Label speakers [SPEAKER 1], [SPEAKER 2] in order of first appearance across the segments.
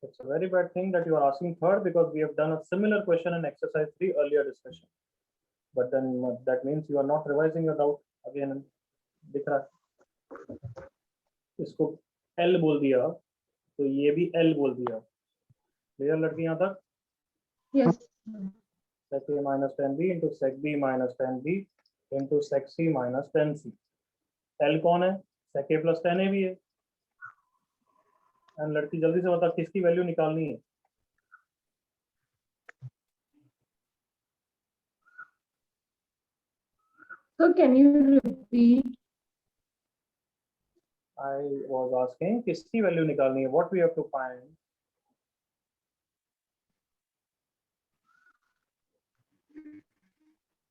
[SPEAKER 1] It's a very bad thing that you are asking third because we have done a similar question in exercise 3 earlier discussion. But then that means you are not revising your doubt again. दिख रहा है इसको L बोल दिया तो ये भी L बोल दिया. क्लियर लड़की यहाँ तक?
[SPEAKER 2] Yes.
[SPEAKER 1] Sec A minus 10B into sec B minus 10B into sec C minus 10C. L कौन है? Sec A plus 10A भी है. एंड लड़की जल्दी से बता किसकी वैल्यू निकालनी है.
[SPEAKER 2] So can you repeat?
[SPEAKER 1] I was asking किसकी वैल्यू निकालनी है. What we have to find?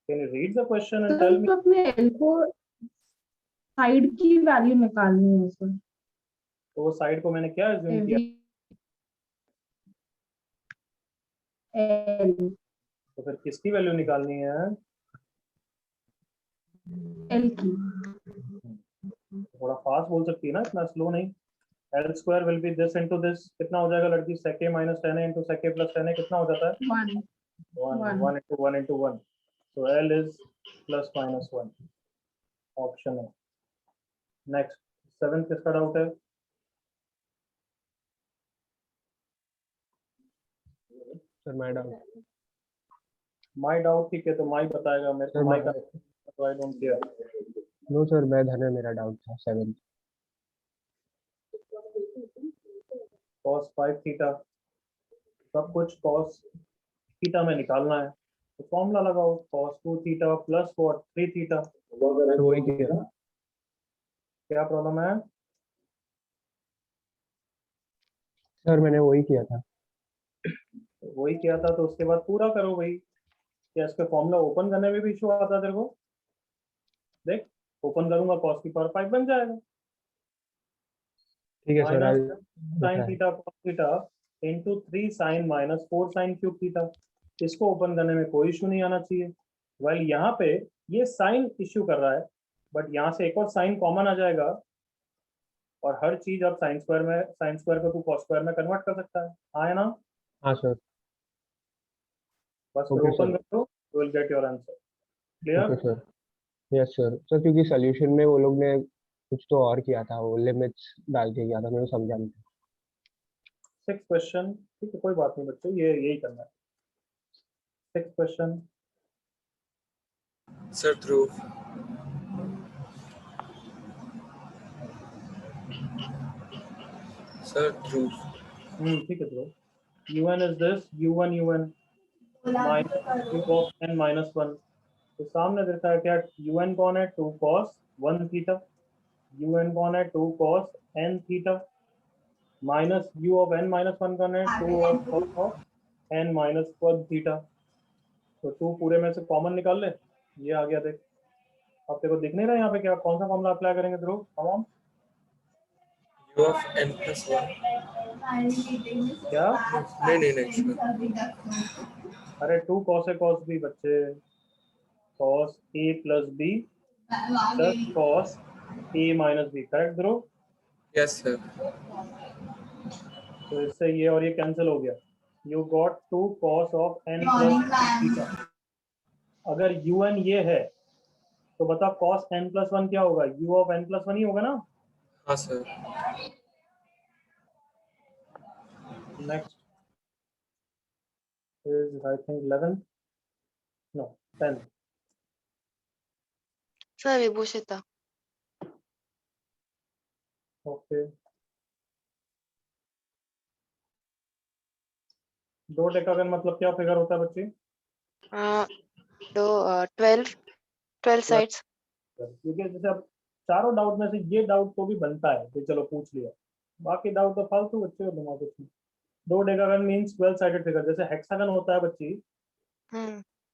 [SPEAKER 1] Can you read the question and tell me?
[SPEAKER 2] तो अपने L को साइड की वैल्यू निकालनी है सर.
[SPEAKER 1] तो वो साइड को मैंने क्या assume किया?
[SPEAKER 2] L.
[SPEAKER 1] तो फिर किसकी वैल्यू निकालनी है?
[SPEAKER 2] L की.
[SPEAKER 1] थोड़ा फास्ट बोल सकती है ना, इतना स्लो नहीं. L square will be this into this. कितना हो जाएगा लड़की? Sec A minus 10A into sec A plus 10A कितना हो जाता है?
[SPEAKER 2] 1.
[SPEAKER 1] 1 into 1 into 1. So L is plus minus 1. Option है. Next 7 किसका डाउट है?
[SPEAKER 3] Sir my doubt.
[SPEAKER 1] My doubt ठीक है तो माई बताएगा मेरे को. माई का तो I don't care.
[SPEAKER 3] No sir मैं धन्य मेरा डाउट था 7.
[SPEAKER 1] cos 5 थीटा सब कुछ cos थीटा में निकालना है तो फॉर्मूला लगाओ. cos 2 theta plus 3 theta.
[SPEAKER 3] तो वही किया.
[SPEAKER 1] क्या प्रॉब्लम है?
[SPEAKER 3] सर मैंने वही किया था.
[SPEAKER 1] वही किया था तो उसके बाद पूरा करो भाई. क्या इसके फॉर्मूला ओपन करने में भी इशू आता है तेरे को? देख ओपन करूंगा cos की पावर 5 बन जाएगा.
[SPEAKER 3] ठीक है sir.
[SPEAKER 1] sin theta cos theta into 3 sin minus 4 sin cube theta. इसको ओपन करने में कोई इशू नहीं आना चाहिए. वेल यहाँ पे ये साइन इशू कर रहा है बट यहाँ से एक और साइन कॉमन आ जाएगा और हर चीज अब साइन स्क्वायर को तू cos स्क्वायर में कन्वर्ट कर सकता है. हाँ या ना?
[SPEAKER 3] हाँ सर.
[SPEAKER 1] बस
[SPEAKER 3] Okay,
[SPEAKER 1] ओपन
[SPEAKER 3] sir.
[SPEAKER 1] करो you will get your answer. Clear?
[SPEAKER 3] Okay sir. Yes sir. Sir क्योंकि सॉल्यूशन में वो लोग ने कुछ तो और किया था, वो लिमिट्स डाल के किया था, मेरे को समझा नहीं.
[SPEAKER 1] 6 क्वेश्चन. ठीक है कोई बात नहीं बच्चों, ये यही करना है. 6 question.
[SPEAKER 4] Sir, through. Sir, through.
[SPEAKER 1] ठीक है bro. un is this u1 minus cube of n minus 1. तो सामने देखता है क्या? un कौन है? 2 cos 1 थीटा. un कौन है? 2 cos n theta minus u of n minus 1 कौन है? 2 of n minus 1 थीटा. तो 2 पूरे में से कॉमन निकाल ले. ये आ गया देख. अब तेरे को दिख नहीं रहा यहाँ पे क्या कौन सा फॉर्मूला अप्लाई करेंगे Dhruv? Come on.
[SPEAKER 4] U of n plus 1.
[SPEAKER 1] क्या?
[SPEAKER 4] नहीं sure.
[SPEAKER 1] अरे 2 cos A cos B बच्चे. cos A plus B plus cos A minus B. Correct Dhruv?
[SPEAKER 4] Yes, sir.
[SPEAKER 1] तो इससे ये और ये कैंसिल हो गया. You got 2 cos of n plus theta. अगर un ये है तो बता cos n plus 1 क्या होगा? u of n plus 1 ही होगा ना?
[SPEAKER 4] हाँ sir.
[SPEAKER 1] Next is I think 11 no 10.
[SPEAKER 5] Sir, Vibhushita.
[SPEAKER 1] Okay. दो डेकागन मतलब क्या फिगर होता है बच्चे?
[SPEAKER 5] तो 12 sides.
[SPEAKER 1] क्योंकि जैसे अब चारों डाउट में से ये डाउट तो भी बनता है कि चलो पूछ लिया. बाकी डाउट तो फालतू बच्चे को दिमाग कुछ नहीं. दो डेकागन मींस 12 साइडेड फिगर. जैसे हेक्सागन होता है बच्ची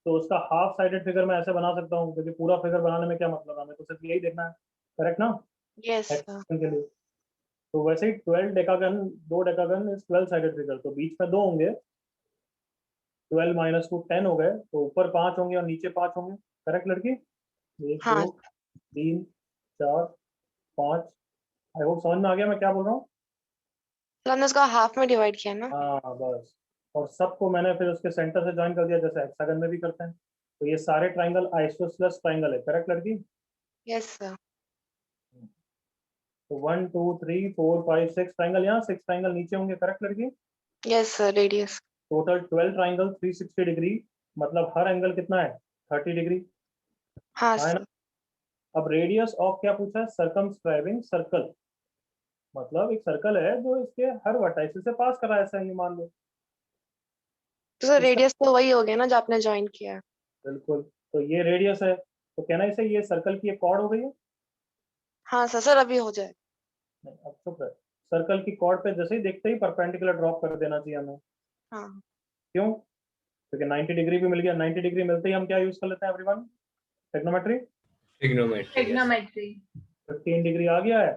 [SPEAKER 1] तो उसका हाफ साइडेड फिगर मैं ऐसे बना सकता हूँ क्योंकि पूरा फिगर बनाने में क्या मतलब है? हमें तो सिर्फ यही देखना है. करेक्ट ना?
[SPEAKER 5] Yes.
[SPEAKER 1] हेक्सागन के लिए. तो वैसे ही 12 डेकागन, दो डेकागन इज 12 साइडेड फिगर. तो बीच में 2 होंगे. 12 माइनस 2 10 हो गए. तो ऊपर 5 होंगे और नीचे 5 होंगे. करेक्ट लड़की? 1
[SPEAKER 5] हाँ.
[SPEAKER 1] 2 3 4 5. आई होप समझ में आ गया मैं क्या बोल रहा हूँ.
[SPEAKER 5] तो हमने उसका हाफ में डिवाइड किया ना।
[SPEAKER 1] हाँ बस, और सबको मैंने फिर उसके सेंटर से ज्वाइन कर दिया जैसे हेक्सागन में भी करते हैं। तो ये सारे ट्राइंगल आइसोसेलेस ट्राइंगल है, करेक्ट लड़की?
[SPEAKER 5] Yes sir.
[SPEAKER 1] तो 1 2 3 4 5 6 ट्राइंगल, यहाँ 6 ट्राइंगल नीचे होंगे, करेक्ट लड़की?
[SPEAKER 5] Yes sir, radius.
[SPEAKER 1] Total 12 triangle 360 degree, मतलब हर एंगल कितना है? 30 डिग्री,
[SPEAKER 5] हाँ
[SPEAKER 1] है ना?
[SPEAKER 5] सर।
[SPEAKER 1] अब रेडियस ऑफ क्या पूछा है? सर्कमस्क्राइबिंग सर्कल, मतलब एक सर्कल है जो इसके हर वर्टाइसिस से पास कर रहा है, ऐसा ही मान लो।
[SPEAKER 5] तो सर
[SPEAKER 1] इसका
[SPEAKER 5] रेडियस तो वही हो गया ना जो आपने ज्वाइन किया है।
[SPEAKER 1] बिल्कुल, तो ये रेडियस है, तो कहना इसे ये सर्कल की एक कॉर्ड हो गई है।
[SPEAKER 5] हाँ सर, सर अभी हो जाए।
[SPEAKER 1] नहीं, अब चुप रहे। सर्कल की कॉर्ड पे जैसे ही देखते ही परपेंडिकुलर ड्रॉप कर देना चाहिए हमें।
[SPEAKER 5] हाँ।
[SPEAKER 1] क्यों? क्योंकि 90 डिग्री भी मिल गया, 90 डिग्री मिलते ही हम क्या यूज कर लेते हैं एवरीवन? टेक्नोमेट्री।
[SPEAKER 4] Trigonometry. Yes.
[SPEAKER 2] ट्रिग्नोमेट्री।
[SPEAKER 1] 15 डिग्री आ गया है,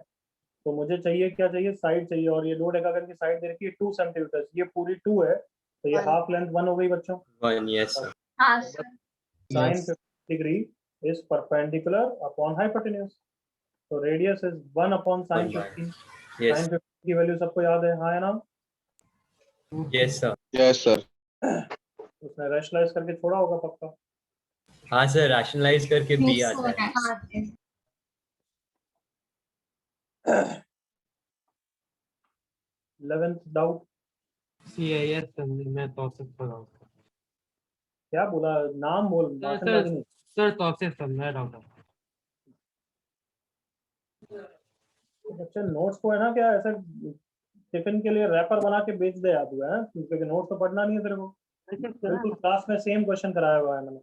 [SPEAKER 1] तो मुझे चाहिए क्या चाहिए? साइड चाहिए, और ये 2 डेकागन की साइड दे रखी है 2 सेंटीमीटर, ये पूरी 2 है, तो ये
[SPEAKER 5] One.
[SPEAKER 1] हाफ लेंथ 1 हो गई बच्चों।
[SPEAKER 4] 1. Yes, sir.
[SPEAKER 2] हाँ sir.
[SPEAKER 1] Sine
[SPEAKER 4] Yes.
[SPEAKER 1] 50 degree is perpendicular upon hypotenuse, तो radius is 1 upon sine
[SPEAKER 4] 1 by.
[SPEAKER 1] 50।
[SPEAKER 4] Yes.
[SPEAKER 1] Sine 50 की वैल्यू सबको याद है, हाँ है ना?
[SPEAKER 4] Yes, sir.
[SPEAKER 6] Yes, sir.
[SPEAKER 1] उसने रैशनलाइज करके छोड़ा होगा पक्का।
[SPEAKER 4] हाँ सर, rationalize करके B आता है.
[SPEAKER 2] हाँ सर।
[SPEAKER 1] 11th doubt.
[SPEAKER 7] CIS करने में तौसीफ पढ़ा हूँ।
[SPEAKER 1] क्या बोला? नाम बोल, भाषणबाजी नहीं।
[SPEAKER 7] सर तौसीफ करना है डॉक्टर।
[SPEAKER 1] बच्चे नोट्स को है ना क्या ऐसा टिफिन के लिए रैपर बना के बेच दे आप, है क्योंकि नोट्स तो पढ़ना नहीं है तेरे को। बिल्कुल क्लास में सेम क्वेश्चन कराया हुआ है मैंने।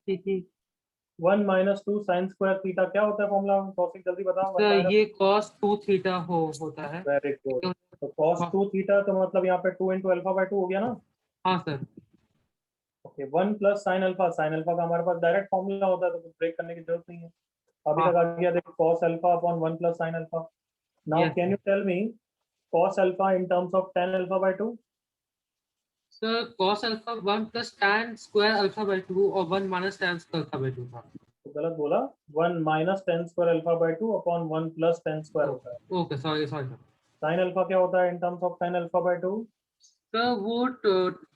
[SPEAKER 7] ठीक।
[SPEAKER 1] 1 माइनस 2 साइन स्क्वायर थीटा क्या होता है फॉर्मूला? टॉपिक जल्दी बताओ।
[SPEAKER 7] सर ये cos 2 थीटा होता है।
[SPEAKER 1] Very good. तो cos 2 थीटा तो मतलब यहाँ पे 2 इंटू अल्फा बाय 2 हो गया ना?
[SPEAKER 7] हाँ sir.
[SPEAKER 1] Okay, 1 plus sine alpha, sine alpha का हमारे पास डायरेक्ट फॉर्मूला होता है तो कुछ ब्रेक करने की जरूरत नहीं है। अभी
[SPEAKER 7] हाँ।
[SPEAKER 1] तक आ गया देखो, cos alpha upon 1 plus sine alpha. Now
[SPEAKER 7] Yes,
[SPEAKER 1] can you tell me cos alpha in terms of tan alpha by 2?
[SPEAKER 7] Sir cos alpha 1 plus tan square alpha by 2 और 1 minus tan square alpha by 2 था।
[SPEAKER 1] तो गलत बोला, 1 minus tan square alpha by 2 upon 1 plus tan square होता है।
[SPEAKER 7] Okay sorry sir.
[SPEAKER 1] sin alpha क्या होता है इन terms of tan alpha by 2?
[SPEAKER 7] Sir वो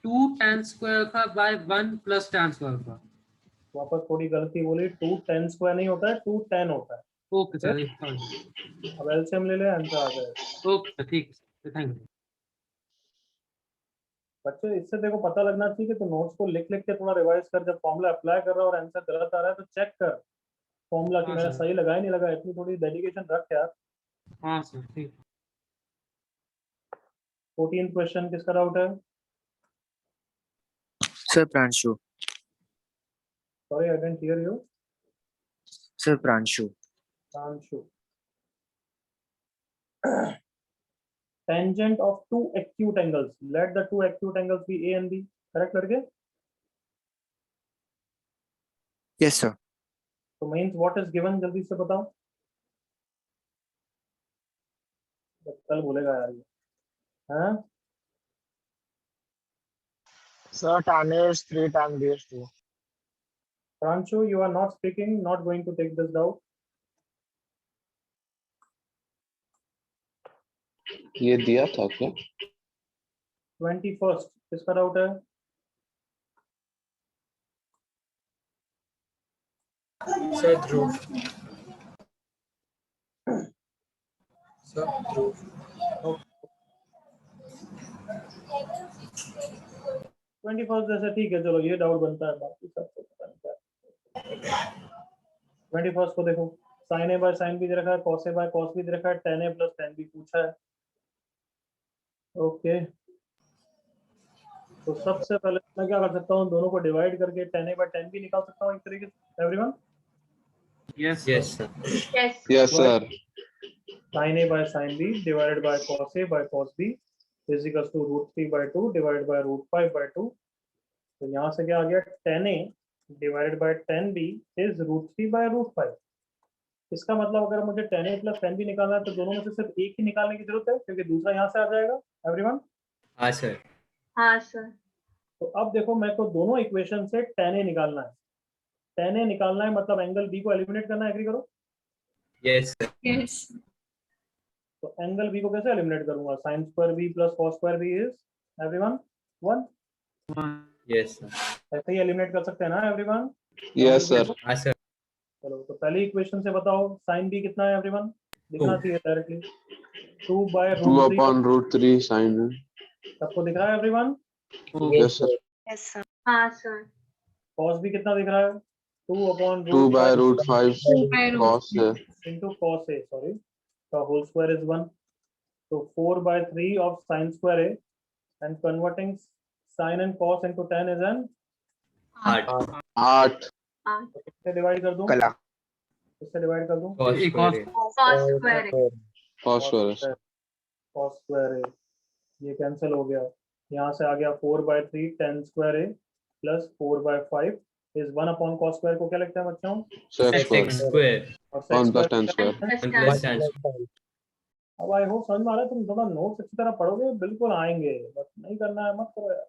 [SPEAKER 7] 2 tan square alpha bye 1 plus tan square alpha.
[SPEAKER 1] वापस थोड़ी गलती बोली, 2 tan स्क्वायर नहीं होता है, 2 tan होता है।
[SPEAKER 7] Okay sir sorry.
[SPEAKER 1] अब एलसीएम ले ले, आंसर आ जाएगा।
[SPEAKER 7] ओके ठीक है, थैंक यू।
[SPEAKER 1] बच्चे इससे देखो पता लगना चाहिए कि तू नोट्स को लिख लिख के थोड़ा रिवाइज कर, जब फॉर्मूला अप्लाई कर रहा है और आंसर गलत आ रहा है तो चेक कर फॉर्मूला की
[SPEAKER 7] हाँ
[SPEAKER 1] मैंने
[SPEAKER 7] सर।
[SPEAKER 1] सही लगाया नहीं लगा, इतनी थोड़ी डेडिकेशन रख यार।
[SPEAKER 7] हाँ सर ठीक।
[SPEAKER 1] 14th क्वेश्चन किसका डाउट है?
[SPEAKER 8] Sir Pranshu.
[SPEAKER 1] Sorry I didn't here you.
[SPEAKER 8] Sir Pranshu.
[SPEAKER 1] Anshu. Tangent of two acute angles, let the two acute angles be A and B, correct लड़के?
[SPEAKER 8] Yes, sir.
[SPEAKER 1] तो means what is given, जल्दी से बताओ। कल बोलेगा यार ये, हाँ?
[SPEAKER 6] Sir, tan is 3 tan B is 2.
[SPEAKER 1] Pranshu, you are not speaking, not going to take this doubt.
[SPEAKER 6] ये दिया था क्या?
[SPEAKER 1] 21st किसका डाउट है?
[SPEAKER 4] Sir, Dhruv. Sir, Dhruv.
[SPEAKER 1] 21st जैसे ठीक है, चलो ये डाउट बनता है, बाकी सबको पता नहीं क्या। 21st को देखो, sin A by sin B दे रखा है, cos A by cos B दे रखा है, tan A plus tan B पूछा है। ओके, तो सबसे पहले मैं क्या कर सकता हूँ, दोनों को डिवाइड करके tan A by tan B निकाल सकता हूँ एक तरीके से। Everyone?
[SPEAKER 7] Yes
[SPEAKER 4] Yes, sir.
[SPEAKER 6] Yes, sir.
[SPEAKER 1] sin A by sin B divided by cos A by cos B is equals to √3 by 2 divided by √5 by 2। तो यहाँ से क्या आ गया, tan A divided by tan B is √3 by √5। इसका मतलब अगर मुझे tan A plus tan B निकालना है तो दोनों में से सिर्फ एक ही निकालने की जरूरत है, क्योंकि दूसरा यहाँ से आ जाएगा। एवरीवन?
[SPEAKER 4] हाँ sir.
[SPEAKER 2] हाँ सर।
[SPEAKER 1] तो अब देखो, मेरे को दोनों इक्वेशन से tan A निकालना है। tan A निकालना है मतलब एंगल B को एलिमिनेट करना है, एग्री करो?
[SPEAKER 4] Yes, sir.
[SPEAKER 2] यस।
[SPEAKER 1] तो एंगल बी को कैसे एलिमिनेट करूंगा? Sine square B plus cos square B is everyone 1।
[SPEAKER 4] Yes sir.
[SPEAKER 1] ऐसे ही एलिमिनेट कर सकते हैं ना एवरीवन?
[SPEAKER 9] Yes sir.
[SPEAKER 4] हाँ सर।
[SPEAKER 1] चलो तो पहली इक्वेशन से बताओ साइन बी कितना है एवरीवन? दिखना चाहिए डायरेक्टली 2/√3
[SPEAKER 9] 2 upon √3 sin।
[SPEAKER 1] सबको दिख रहा है everyone?
[SPEAKER 9] Yes sir.
[SPEAKER 5] Yes sir.
[SPEAKER 2] हाँ सर।
[SPEAKER 1] कॉस भी कितना दिख रहा है? 2/√5
[SPEAKER 9] 2/√5 cos है।
[SPEAKER 1] into cos a, sorry, the whole square is 1. So 4/3 of sin square a, and converting sin and cos into tan is an
[SPEAKER 4] 8
[SPEAKER 9] 8
[SPEAKER 1] तो किससे डिवाइड कर दूं?
[SPEAKER 8] कला।
[SPEAKER 1] किससे डिवाइड कर दूं?
[SPEAKER 4] cos square a।
[SPEAKER 2] cos square a.
[SPEAKER 9] cos square।
[SPEAKER 1] cos square a ये cancel हो गया, यहाँ से आ गया 4/3 tan square a plus 4/5 is 1 upon cos square को क्या लिखते हैं बच्चों?
[SPEAKER 9] sec
[SPEAKER 4] sec
[SPEAKER 9] square
[SPEAKER 4] square
[SPEAKER 9] 1 plus tan square।
[SPEAKER 4] 1 plus tan square।
[SPEAKER 1] अब आई होप समझ में आ रहा है, तुम थोड़ा नोट्स अच्छी तरह पढ़ोगे बिल्कुल आएंगे, बस नहीं करना है मत करो यार।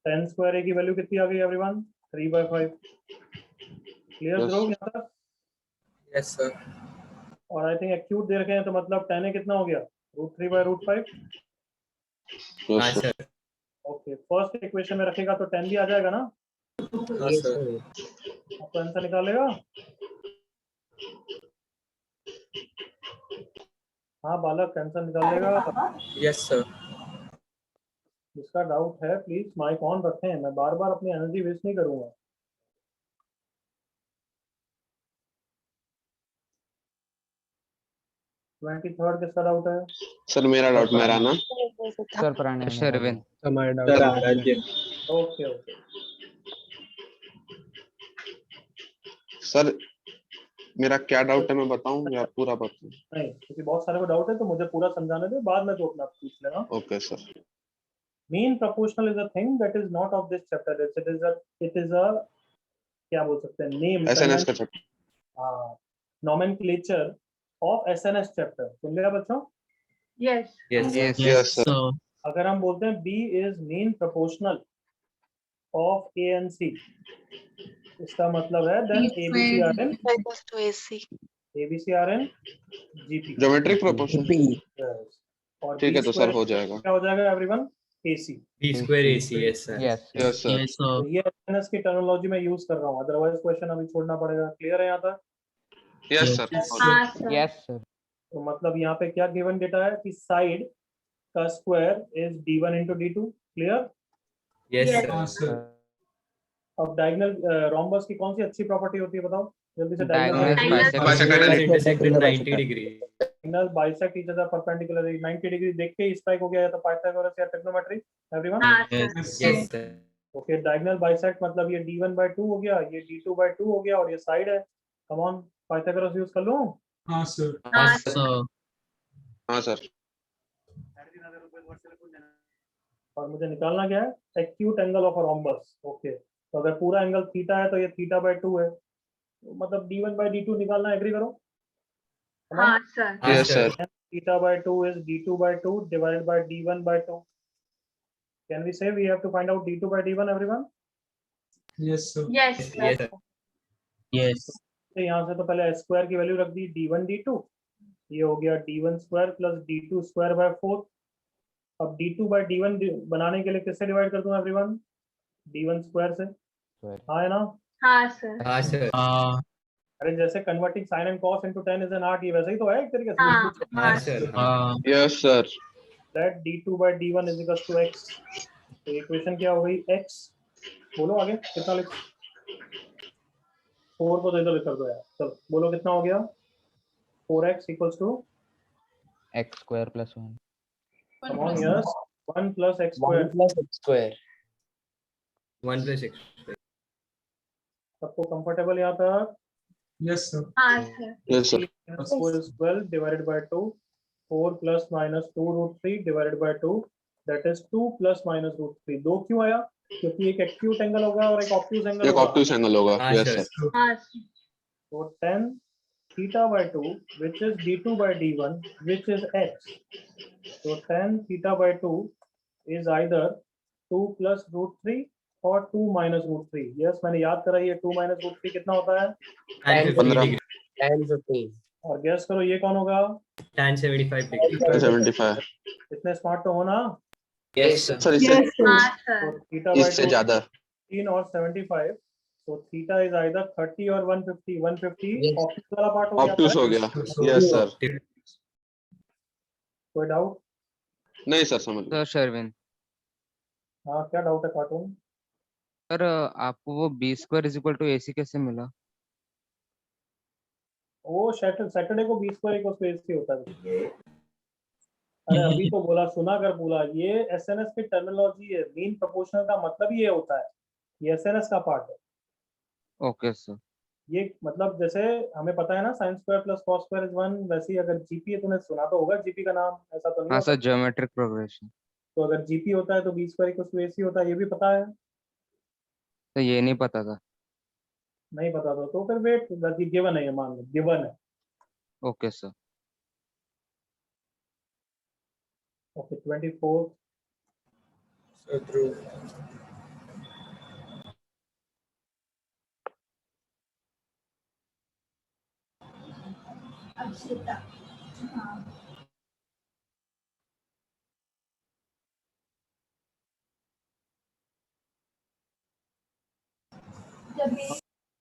[SPEAKER 1] tan square a की वैल्यू कितनी आ गई एवरीवन? 3/5। Clear
[SPEAKER 9] Yes.
[SPEAKER 1] करो यहाँ तक?
[SPEAKER 4] Yes sir.
[SPEAKER 1] और आई थिंक एक्यूट दे रखे हैं तो मतलब tan a कितना हो गया? √3/√5।
[SPEAKER 4] हाँ
[SPEAKER 9] yes sir।
[SPEAKER 4] Sir.
[SPEAKER 1] Okay, first equation में रखेगा तो tan भी आ जाएगा ना?
[SPEAKER 4] हाँ सर।
[SPEAKER 1] आपको आंसर निकालेगा? हाँ बालक आंसर निकाल लेगा।
[SPEAKER 4] Yes sir.
[SPEAKER 1] जिसका डाउट है प्लीज माइक ऑन रखें, मैं बार बार अपनी एनर्जी वेस्ट नहीं करूंगा। ट्वेंटी थर्ड किसका डाउट है?
[SPEAKER 9] सर मेरा डाउट मेरा ना।
[SPEAKER 8] सर प्राणे
[SPEAKER 3] सर हमारे डाउट
[SPEAKER 4] सर आराध्य।
[SPEAKER 1] ओके ओके
[SPEAKER 9] सर मेरा क्या डाउट है मैं बताऊं या पूरा बताऊं?
[SPEAKER 1] नहीं, क्योंकि बहुत सारे को डाउट है तो मुझे पूरा समझाने दे, बाद में तो अपना पूछ लेना।
[SPEAKER 9] Okay sir.
[SPEAKER 1] Mean proportional is a thing that is not of this chapter, it is a क्या बोल सकते हैं नेम,
[SPEAKER 9] एसएनएस का चैप्टर।
[SPEAKER 1] हाँ, नोमेनक्लेचर ऑफ एसएनएस चैप्टर। सुन लिया बच्चों?
[SPEAKER 2] Yes.
[SPEAKER 4] Yes
[SPEAKER 9] yes sir.
[SPEAKER 1] अगर हम बोलते हैं B is mean proportional of A and C, इसका मतलब है then ABC are in
[SPEAKER 5] Equals to AC.
[SPEAKER 1] GP.
[SPEAKER 9] Geometric proportion.
[SPEAKER 1] और
[SPEAKER 9] ठीक है तो सर हो
[SPEAKER 1] B²
[SPEAKER 9] जाएगा।
[SPEAKER 1] क्या हो जाएगा everyone? AC.
[SPEAKER 4] b square ac yes sir.
[SPEAKER 8] Yes
[SPEAKER 9] yes sir.
[SPEAKER 1] तो ये एसएनएस की टर्मिनोलॉजी में यूज कर रहा हूँ, अदरवाइज क्वेश्चन अभी छोड़ना पड़ेगा। क्लियर है यहाँ तक?
[SPEAKER 9] Yes sir.
[SPEAKER 2] हाँ सर।
[SPEAKER 8] Yes sir.
[SPEAKER 1] तो मतलब यहाँ पे क्या गिवन डेटा है कि साइड का square is d1 into d2। Clear?
[SPEAKER 4] Yes sir.
[SPEAKER 1] अब डायगोनल रोम्बस की कौन सी अच्छी प्रॉपर्टी होती है बताओ जल्दी से?
[SPEAKER 8] Diagonal
[SPEAKER 9] bisected
[SPEAKER 4] intersect 90 degree.
[SPEAKER 1] Diagonal bisect each other perpendicularly 90 degree देख के स्ट्राइक हो गया, या तो पाइथागोरस या ट्रिग्नोमेट्री। एवरीवन?
[SPEAKER 2] हाँ sir.
[SPEAKER 4] Yes sir.
[SPEAKER 1] Okay, diagonal bisect मतलब ये d1/2 हो गया, ये d2/2 हो गया और ये साइड है। कम ऑन, पाइथागोरस यूज कर लूं?
[SPEAKER 4] हाँ
[SPEAKER 2] हाँ
[SPEAKER 4] सर।
[SPEAKER 9] हाँ सर।
[SPEAKER 1] और मुझे निकालना क्या है? Acute angle of a rhombus. Okay, तो अगर पूरा एंगल थीटा है तो ये θ/2 है, तो मतलब d1/d2 निकालना। एग्री करो?
[SPEAKER 2] हाँ sir.
[SPEAKER 9] Yes sir.
[SPEAKER 1] θ/2 is d2/2 divided by d1/2. Can we say we have to find out d2/d1 everyone?
[SPEAKER 2] Yes sir.
[SPEAKER 4] Yes sir. Yes
[SPEAKER 1] तो यहाँ से तो पहले s स्क्वायर की वैल्यू रख दी d1 d2, ये हो गया d1 square plus d2 square by 4। अब d2/d1 बनाने के लिए किससे डिवाइड कर दूं एवरीवन? d1 स्क्वायर से। हाँ है ना?
[SPEAKER 2] हाँ सर।
[SPEAKER 4] हाँ सर।
[SPEAKER 1] अरे जैसे converting sine and cos into tan is an art, ये वैसे ही तो है एक तरीके से।
[SPEAKER 2] हाँ
[SPEAKER 4] हाँ sir.
[SPEAKER 9] Yes sir.
[SPEAKER 1] That d2/d1 is equals to x। तो इक्वेशन क्या हो गई? x। बोलो आगे कितना लिख, 4 को तो इधर कर दो यार। चलो बोलो कितना हो गया? 4x equals to
[SPEAKER 8] x square plus 1।
[SPEAKER 1] come on yes 1 plus x square।
[SPEAKER 4] 1 plus x।
[SPEAKER 1] सबको कंफर्टेबल यहाँ तक?
[SPEAKER 7] Yes sir.
[SPEAKER 2] हाँ sir.
[SPEAKER 9] Yes sir.
[SPEAKER 1] 4 is 12 divided by 2, 4 plus minus 2√3 divided by 2, that is 2 plus minus √3। 2 क्यों आया? क्योंकि एक acute angle होगा और एक ऑब्ट्यूज एंगल
[SPEAKER 9] एक
[SPEAKER 1] होगा।
[SPEAKER 9] ऑब्ट्यूज एंगल होगा।
[SPEAKER 4] हाँ
[SPEAKER 9] यस
[SPEAKER 4] सर।
[SPEAKER 9] सर।
[SPEAKER 2] हाँ sir.
[SPEAKER 1] So tan θ/2 which is d2/d1 which is x, so tan θ/2 is either 2 plus √3 or 2 minus √3। yes मैंने याद करा, ये 2 minus √3 कितना होता है?
[SPEAKER 4] 15 डिग्री।
[SPEAKER 1] और गैस करो ये कौन होगा?
[SPEAKER 4] tan 75 degree.
[SPEAKER 9] 75
[SPEAKER 1] इतने स्मार्ट तो हो ना।
[SPEAKER 4] Yes sir.
[SPEAKER 9] सर इससे
[SPEAKER 1] तो थीटा बाय
[SPEAKER 9] इससे ज्यादा
[SPEAKER 1] 15 और 75, तो थीटा इज आइदर 30 और 150। 150 ऑप्टिक्स वाला पार्ट हो गया
[SPEAKER 9] ऑब्टूस हो गया। Yes sir.
[SPEAKER 1] कोई डाउट?
[SPEAKER 9] नहीं सर समझ गया।
[SPEAKER 8] सर शर्विन
[SPEAKER 1] हाँ क्या डाउट है कार्टून?
[SPEAKER 8] सर आपको वो B square is equal to AC कैसे मिला?
[SPEAKER 1] वो सैटरडे को 20 पर एक स्पेस की होता है। अरे अभी तो बोला, सुना कर बोला, ये एसएनएस की टर्मिनोलॉजी है। मीन प्रोपोर्शनल का मतलब ये होता है, ये एसएनएस का पार्ट है।
[SPEAKER 8] Okay sir.
[SPEAKER 1] ये मतलब जैसे हमें पता है ना sine square plus cos square is 1, वैसे ही अगर जीपी है, तूने सुना तो होगा जीपी का नाम, ऐसा तो नहीं
[SPEAKER 8] हाँ
[SPEAKER 1] होता?
[SPEAKER 8] Sir, geometric progression.
[SPEAKER 1] तो अगर जीपी होता है तो B square equal to AC होता है, ये भी पता है?
[SPEAKER 8] तो ये नहीं पता था।
[SPEAKER 1] नहीं पता तो फिर वेट, गिवन है, ये मान लो गिवन है।
[SPEAKER 8] Okay sir.
[SPEAKER 1] Okay 24
[SPEAKER 4] So true.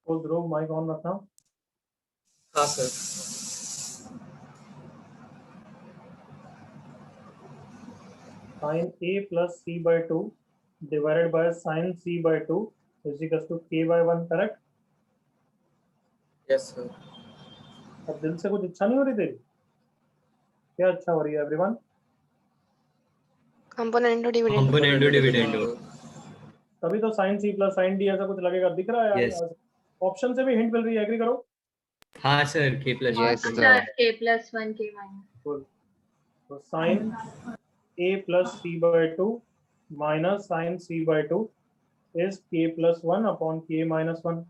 [SPEAKER 1] तो ध्रुव माइक ऑन रखना।
[SPEAKER 4] हाँ sir.
[SPEAKER 1] sin a plus c by 2 divided by sin c by 2 is equals to k by 1, correct?
[SPEAKER 4] Yes sir.
[SPEAKER 1] अब दिल से कुछ इच्छा नहीं हो रही तेरी? क्या अच्छा हो रही है everyone?
[SPEAKER 5] Component to dividend.
[SPEAKER 4] Component to dividend.
[SPEAKER 1] तभी तो sin c plus sin d ऐसा कुछ लगेगा, दिख रहा है
[SPEAKER 4] Yes.
[SPEAKER 1] यार। ऑप्शन से भी हिंट मिल रही है, एग्री करो?
[SPEAKER 4] हाँ sir, k plus
[SPEAKER 8] Yes,
[SPEAKER 4] one.
[SPEAKER 8] sir.
[SPEAKER 2] k plus 1 k minus।
[SPEAKER 1] तो sin a plus c by 2 minus sin c by 2 is k plus 1 upon k minus 1।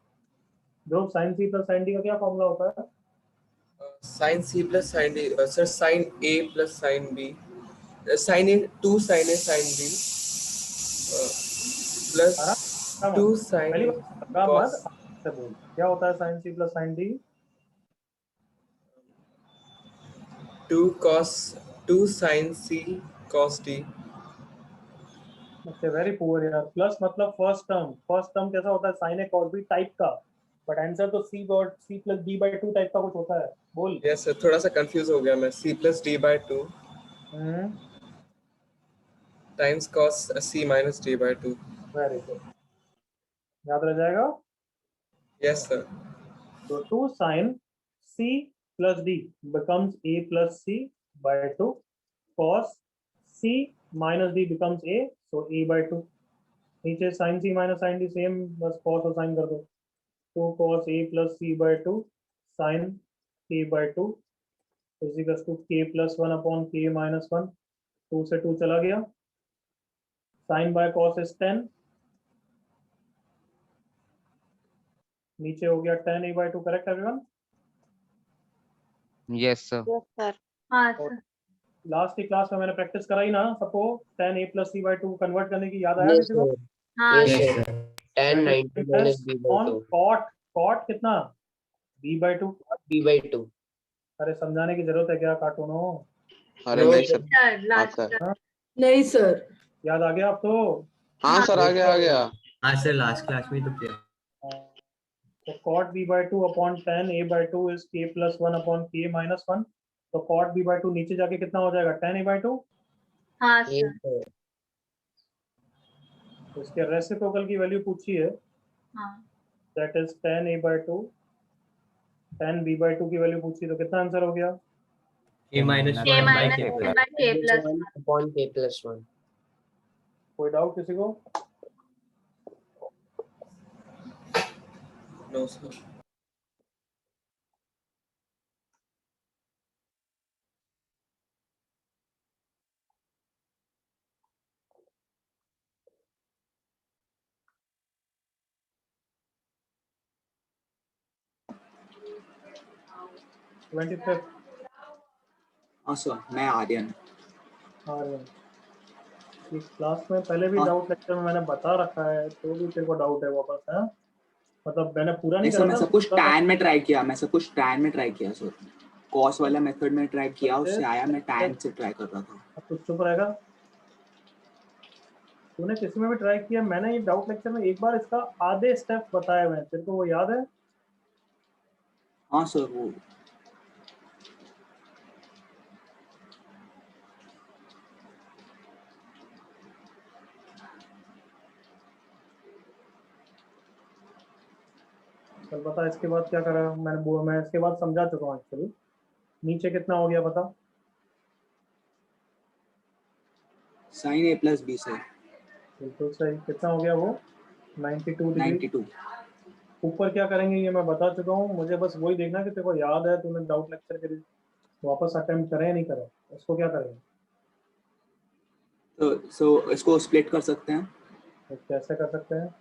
[SPEAKER 1] जो sin c plus sin d का क्या formula होता है?
[SPEAKER 10] Sin C plus sin D, sir, sin A plus sin B, sin A 2 sin A sin B plus 2 sin
[SPEAKER 1] पहली बार
[SPEAKER 10] cos
[SPEAKER 1] से बोल, क्या होता है sin c plus sin d?
[SPEAKER 10] 2 sin C cos D।
[SPEAKER 1] Okay very poor यार। Plus मतलब first term कैसा होता है? sin a cos b type का, बट आंसर तो c plus d by 2 type का कुछ होता है। बोल।
[SPEAKER 10] यस सर, थोड़ा सा कंफ्यूज हो गया मैं। C plus D by 2 times cos C minus D by 2।
[SPEAKER 1] Very good, याद रह जाएगा।
[SPEAKER 10] Yes sir.
[SPEAKER 1] तो 2 sin c plus d becomes a plus c by 2, cos c minus d becomes a, so a by 2। नीचे sin c minus sin d same, बस cos और sin कर दो। 2 cos a plus c by 2 sin k by 2 is equals to k plus 1 upon k minus 1। 2 से 2 चला गया। sin by cos is 10, नीचे हो गया tan a by 2, correct everyone?
[SPEAKER 8] Yes sir.
[SPEAKER 5] Yes sir.
[SPEAKER 2] हाँ सर।
[SPEAKER 1] लास्ट की class में मैंने प्रैक्टिस कराई ना सबको, tan a plus c by 2 convert करने की, याद आया किसी को?
[SPEAKER 2] हाँ
[SPEAKER 11] tan 90 minus b by 2
[SPEAKER 1] cot कितना? b by 2।
[SPEAKER 11] b by 2।
[SPEAKER 1] अरे समझाने की जरूरत है क्या कार्टून हो?
[SPEAKER 9] अरे नहीं सर आता है।
[SPEAKER 2] नहीं सर।
[SPEAKER 1] याद आ गया अब तो?
[SPEAKER 9] हाँ सर आ गया।
[SPEAKER 4] हाँ सर, लास्ट क्लास में तो किया।
[SPEAKER 1] तो cot b by 2 upon tan a by 2 is k plus 1 upon k minus 1। तो cot b by 2 नीचे जाके कितना हो जाएगा? tan a by 2।
[SPEAKER 2] हाँ सर।
[SPEAKER 1] तो इसके रेसिप्रोकल की वैल्यू पूछी है,
[SPEAKER 2] हाँ।
[SPEAKER 1] That is tan a by 2, tan b by 2 की वैल्यू पूछी, तो कितना आंसर हो गया?
[SPEAKER 4] k minus
[SPEAKER 2] k
[SPEAKER 4] 1 by
[SPEAKER 2] minus
[SPEAKER 4] k
[SPEAKER 2] 1
[SPEAKER 4] plus
[SPEAKER 2] by k plus 1।
[SPEAKER 11] upon k plus 1।
[SPEAKER 1] कोई डाउट किसी को?
[SPEAKER 10] No sir.
[SPEAKER 12] हाँ सर, मैं आर्यन।
[SPEAKER 1] इस क्लास में पहले भी डाउट लेक्चर में मैंने बता रखा है, तो भी तेरे को डाउट है वापस? है मतलब मैंने पूरा नहीं
[SPEAKER 12] सर,
[SPEAKER 1] करा
[SPEAKER 12] मैं
[SPEAKER 1] था।
[SPEAKER 12] सब कुछ टैन में ट्राई किया सर।
[SPEAKER 10] कॉस वाला मेथड में ट्राई किया, उससे आया, मैं tan से ट्राई कर रहा था।
[SPEAKER 1] अब तू चुप रहेगा। तूने किसी में भी ट्राई किया? मैंने ये डाउट लेक्चर में एक बार इसका आधे स्टेप बताए हुए हैं, तेरे को वो याद है?
[SPEAKER 10] हाँ सर, वो
[SPEAKER 1] चल बता इसके बाद क्या करा। मैं इसके बाद समझा चुका हूँ एक्चुअली। नीचे कितना हो गया बता?
[SPEAKER 10] sin a plus b sir,
[SPEAKER 1] बिल्कुल सही। कितना हो गया वो? 92 डिग्री।
[SPEAKER 10] 92।
[SPEAKER 1] ऊपर क्या करेंगे ये मैं बता चुका हूँ, मुझे बस वही देखना कि तेरे को याद है, तूने डाउट लेक्चर के लिए वापस अटेम्प्ट करे या नहीं करे। उसको क्या करेंगे?
[SPEAKER 10] तो इसको स्प्लिट कर सकते हैं।
[SPEAKER 1] तो कैसे कर सकते हैं?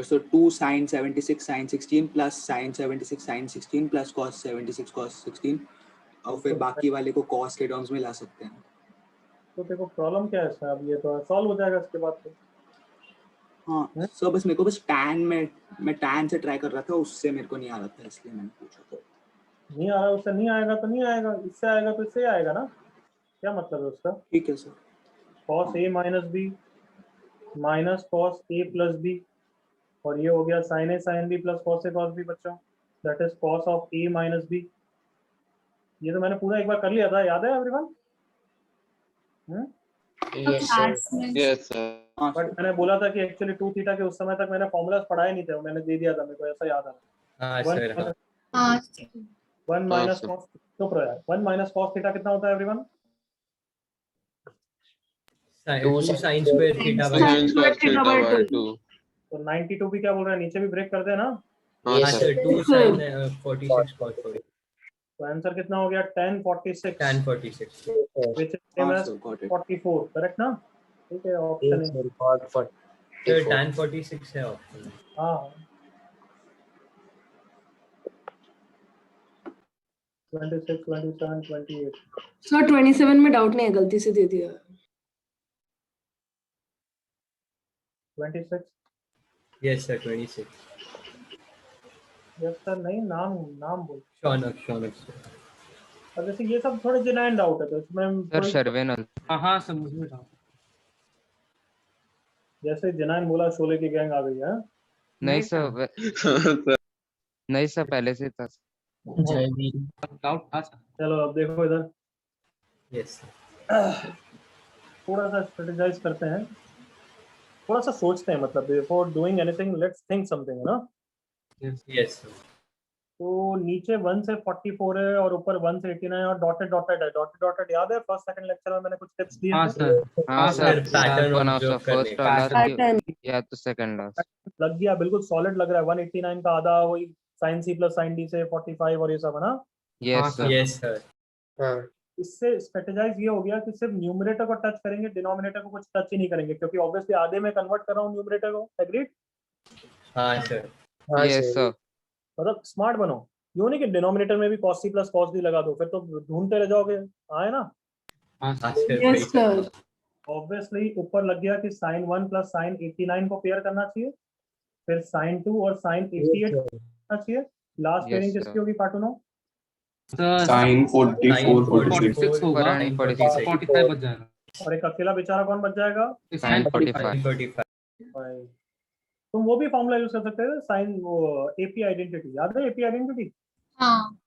[SPEAKER 10] So 2 sin 76 sin 16 plus sin 76 sin 16 plus cos 76 cos 16 और फिर बाकी वाले को cos के टर्म्स में ला सकते हैं।
[SPEAKER 1] तो देखो प्रॉब्लम क्या है इसमें, अब ये तो सॉल्व हो जाएगा इसके बाद। तो
[SPEAKER 10] हाँ सर, बस मेरे को बस मैं tan से ट्राई कर रहा था, उससे मेरे को नहीं आ रहा था, इसलिए मैंने पूछा। तो
[SPEAKER 1] नहीं आ रहा, उससे नहीं आएगा तो नहीं आएगा, इससे आएगा तो इससे आएगा ना। क्या मतलब है उसका?
[SPEAKER 10] ठीक है sir.
[SPEAKER 1] cos a minus B minus cos a plus B, और ये हो गया sin a sin b plus cos a cos b बच्चों, that is cos of a minus b। ये तो मैंने पूरा एक बार कर लिया था, याद है everyone?
[SPEAKER 11] Yes, sir.
[SPEAKER 9] Yes sir.
[SPEAKER 1] But मैंने बोला था कि एक्चुअली 2 थीटा के उस समय तक मैंने फॉर्मूलाज पढ़ाए नहीं थे, मैंने दे दिया था, मेरे को ऐसा याद है।
[SPEAKER 4] हाँ सर, हाँ।
[SPEAKER 1] 1 माइनस
[SPEAKER 9] सर।
[SPEAKER 1] cos, चुप रहो यार, 1 माइनस cos थीटा कितना होता है everyone?
[SPEAKER 4] 2 sin square theta by
[SPEAKER 9] sin square theta by 2।
[SPEAKER 1] तो 92 भी क्या बोल रहा है, नीचे भी ब्रेक कर दे ना।
[SPEAKER 9] हाँ
[SPEAKER 4] हाँ
[SPEAKER 9] सर।
[SPEAKER 4] सर, 2 sin 46 cos 40,
[SPEAKER 1] तो आंसर कितना हो गया? 1046
[SPEAKER 4] tan 46।
[SPEAKER 1] which is same
[SPEAKER 10] हाँ
[SPEAKER 1] as
[SPEAKER 10] sir, got it।
[SPEAKER 1] 44, correct ना? ठीक है, ऑप्शन
[SPEAKER 11] Yes,
[SPEAKER 1] है।
[SPEAKER 11] sir. God,
[SPEAKER 4] sir
[SPEAKER 11] 44.
[SPEAKER 4] tan 46 है ऑप्शन।
[SPEAKER 1] हाँ 26 27 28
[SPEAKER 2] सर 27 में डाउट नहीं है, गलती से दे दिया।
[SPEAKER 1] 26।
[SPEAKER 4] Yes sir, 26।
[SPEAKER 1] यस सर, नहीं नाम नाम बोल।
[SPEAKER 4] शौनक सर।
[SPEAKER 1] अब जैसे ये सब थोड़े जेन्युइन डाउट है तो इसमें
[SPEAKER 8] सर शर्वेनल।
[SPEAKER 7] हाँ समझ में रहा।
[SPEAKER 1] जैसे जेन्युइन बोला शोले की गैंग आ गई है।
[SPEAKER 8] नहीं सर, नहीं सर, पहले से था।
[SPEAKER 7] डाउट था सर।
[SPEAKER 1] चलो अब देखो इधर,
[SPEAKER 4] यस
[SPEAKER 1] थोड़ा सा स्ट्रेटेजाइज करते हैं, थोड़ा सा सोचते हैं, मतलब before doing anything let's think something, है ना।
[SPEAKER 4] Yes sir.
[SPEAKER 1] तो नीचे 1 से 44 है और ऊपर 1 से 89 है और डॉटेड डॉटेड है। डॉटेड डॉटेड याद है फर्स्ट सेकंड लेक्चर में मैंने कुछ टिप्स दिए
[SPEAKER 7] हाँ
[SPEAKER 1] थे।
[SPEAKER 7] सर।
[SPEAKER 8] हाँ sir,
[SPEAKER 4] pattern
[SPEAKER 8] one of the
[SPEAKER 4] observe करने
[SPEAKER 8] फर्स्ट
[SPEAKER 4] का।
[SPEAKER 8] और लास्ट
[SPEAKER 2] पैटर्न
[SPEAKER 8] या तो सेकंड लास्ट।
[SPEAKER 1] लग गया, बिल्कुल सॉलिड लग रहा है। 189 का आधा वही sin c plus sin d से 45 और ये सब है ना।
[SPEAKER 8] Yes sir.
[SPEAKER 4] Yes sir.
[SPEAKER 11] हाँ.
[SPEAKER 1] इससे स्ट्रेटेजाइज ये हो गया कि सिर्फ न्यूमरेटर को टच करेंगे, डिनोमिनेटर को कुछ टच ही नहीं करेंगे, क्योंकि ऑब्वियसली आधे में कन्वर्ट कर रहा हूँ न्यूमरेटर को। एग्रीड?
[SPEAKER 4] हाँ सर।
[SPEAKER 11] हाँ
[SPEAKER 8] यस
[SPEAKER 11] sir.
[SPEAKER 8] सर।
[SPEAKER 1] मतलब स्मार्ट बनो, यूं नहीं कि डिनोमिनेटर में भी cos c plus cos d लगा दो, फिर तो ढूंढते रह जाओगे। आए ना?
[SPEAKER 7] हाँ
[SPEAKER 4] हाँ
[SPEAKER 7] sir.
[SPEAKER 4] Sir.
[SPEAKER 2] Yes sir.
[SPEAKER 1] Obviously ऊपर लग गया कि sin 1 प्लस sin 89 को पेयर करना चाहिए, फिर sin 2 और sin 88 करना चाहिए। Last
[SPEAKER 8] Yes,
[SPEAKER 1] pairing
[SPEAKER 8] sir.
[SPEAKER 1] किसकी होगी पार्टूनो?
[SPEAKER 9] sin 44 46।
[SPEAKER 7] 46 होगा,
[SPEAKER 8] 46
[SPEAKER 7] 45 बच जाएगा।
[SPEAKER 1] और एक अकेला बेचारा कौन बच जाएगा?
[SPEAKER 8] sin 45।
[SPEAKER 4] 45।
[SPEAKER 1] भाई तुम वो भी फॉर्मूला यूज कर सकते थे, साइन वो एपी आइडेंटिटी, याद है एपी आइडेंटिटी?
[SPEAKER 9] हाँ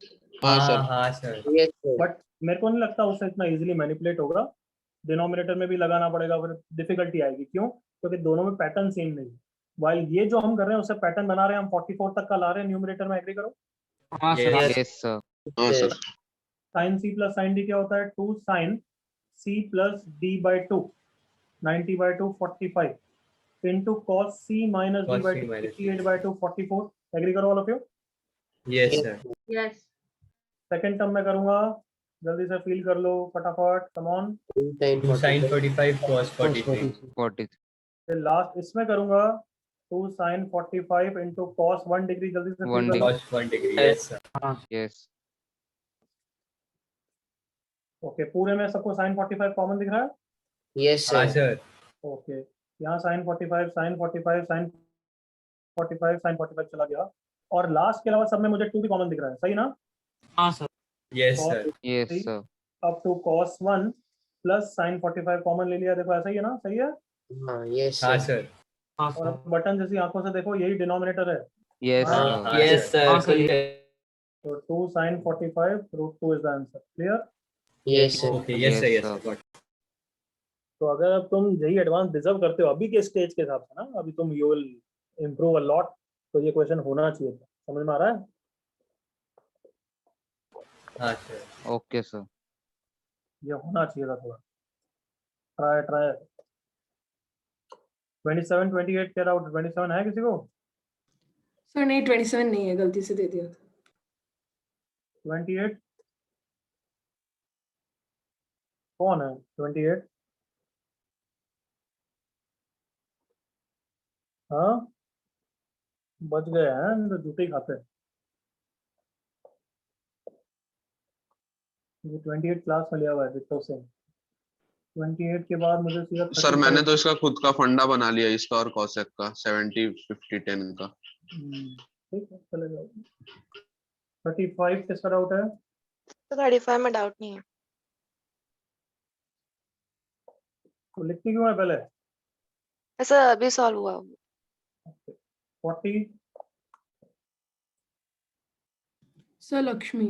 [SPEAKER 4] हाँ
[SPEAKER 9] सर।
[SPEAKER 4] हाँ सर।
[SPEAKER 11] Yes, sir.
[SPEAKER 1] बट मेरे को नहीं लगता उससे इतना इजीली मैनिपुलेट होगा। डिनोमिनेटर में भी लगाना पड़ेगा, फिर डिफिकल्टी आएगी। क्यों? क्योंकि दोनों में पैटर्न सेम नहीं है। वाइल ये जो हम कर रहे हैं उससे पैटर्न बना रहे हैं, हम 44 तक का ला रहे हैं न्यूमरेटर में। एग्री करो?
[SPEAKER 7] हाँ सर।
[SPEAKER 4] Yes.
[SPEAKER 8] Yes sir.
[SPEAKER 9] हाँ sir.
[SPEAKER 1] Sine C plus sine D क्या होता है? 2 sine C plus D by 2 90 by 2 45 into cos c minus d
[SPEAKER 4] Cos
[SPEAKER 1] by
[SPEAKER 4] C
[SPEAKER 1] 2
[SPEAKER 4] minus D.
[SPEAKER 1] 88 by 2 44। Agree करो all of you?
[SPEAKER 4] Yes sir.
[SPEAKER 2] Yes.
[SPEAKER 1] Second term में करूंगा, जल्दी से feel कर लो फटाफट, कम ऑन।
[SPEAKER 4] 2 sin 45 cos 43।
[SPEAKER 8] 40।
[SPEAKER 1] फिर last इसमें करूंगा 2 sin 45 into cos 1 डिग्री, जल्दी से
[SPEAKER 8] One
[SPEAKER 1] फील कर लो।
[SPEAKER 4] cos 1 degree। Yes sir.
[SPEAKER 8] Yes.
[SPEAKER 1] Okay, पूरे में सबको sin 45 कॉमन दिख रहा है?
[SPEAKER 11] Yes,
[SPEAKER 4] हाँ
[SPEAKER 11] sir.
[SPEAKER 4] सर।
[SPEAKER 1] ओके, यहाँ sin 45 sin 45 sin 45 sin 45 चला गया, और लास्ट के अलावा सब में मुझे 2 भी कॉमन दिख रहा है, सही ना?
[SPEAKER 7] हाँ sir.
[SPEAKER 4] Yes,
[SPEAKER 1] cos
[SPEAKER 4] sir.
[SPEAKER 8] Yes,
[SPEAKER 1] 3
[SPEAKER 8] sir.
[SPEAKER 1] up to cos 1 plus sin 45 common ले लिया, देखो ऐसा ही है ना, सही है।
[SPEAKER 11] हाँ yes
[SPEAKER 4] हाँ
[SPEAKER 11] sir.
[SPEAKER 4] सर.
[SPEAKER 7] हाँ
[SPEAKER 1] और
[SPEAKER 7] सर.
[SPEAKER 1] बटन जैसी आंखों से देखो, यही डिनोमिनेटर है।
[SPEAKER 8] Yes,
[SPEAKER 1] हाँ,
[SPEAKER 8] sir.
[SPEAKER 4] हाँ
[SPEAKER 11] Yes sir.
[SPEAKER 7] हाँ सर.
[SPEAKER 1] तो 2 sin 45 √2 is the answer. Clear?
[SPEAKER 11] Yes sir.
[SPEAKER 4] Okay. Yes, sir.
[SPEAKER 8] Yes,
[SPEAKER 4] Yes,
[SPEAKER 8] sir.
[SPEAKER 4] sir. Got it.
[SPEAKER 1] तो अगर अब तुम यही एडवांस डिजर्व करते हो अभी के स्टेज के हिसाब से ना, अभी तुम you will improve a lot, तो ये क्वेश्चन होना चाहिए था। समझ में आ रहा है?
[SPEAKER 4] हाँ sir.
[SPEAKER 8] Okay, sir.
[SPEAKER 1] ये होना चाहिए था थोड़ा। ट्राई 27 28 क्या डाउट? 27 है किसी को?
[SPEAKER 2] सर नहीं 27 नहीं है, गलती से दे दिया था।
[SPEAKER 1] 28 कौन है? 28 हाँ, बच गए हैं तो जूते ही खाते हैं। ये 28 क्लास में लिया हुआ है विक्टर से। 28 के बाद मुझे सीधा
[SPEAKER 9] सर मैंने तो इसका खुद का फंडा बना लिया, इसका और कॉसेक का 70 50 10 का।
[SPEAKER 1] ठीक है, चले जाओ। 35 किसका डाउट है?
[SPEAKER 5] तो 35 में डाउट नहीं है।
[SPEAKER 1] तो लिखती क्यों है पहले?
[SPEAKER 5] ऐसा अभी सॉल्व हुआ।
[SPEAKER 1] 40
[SPEAKER 2] सर लक्ष्मी।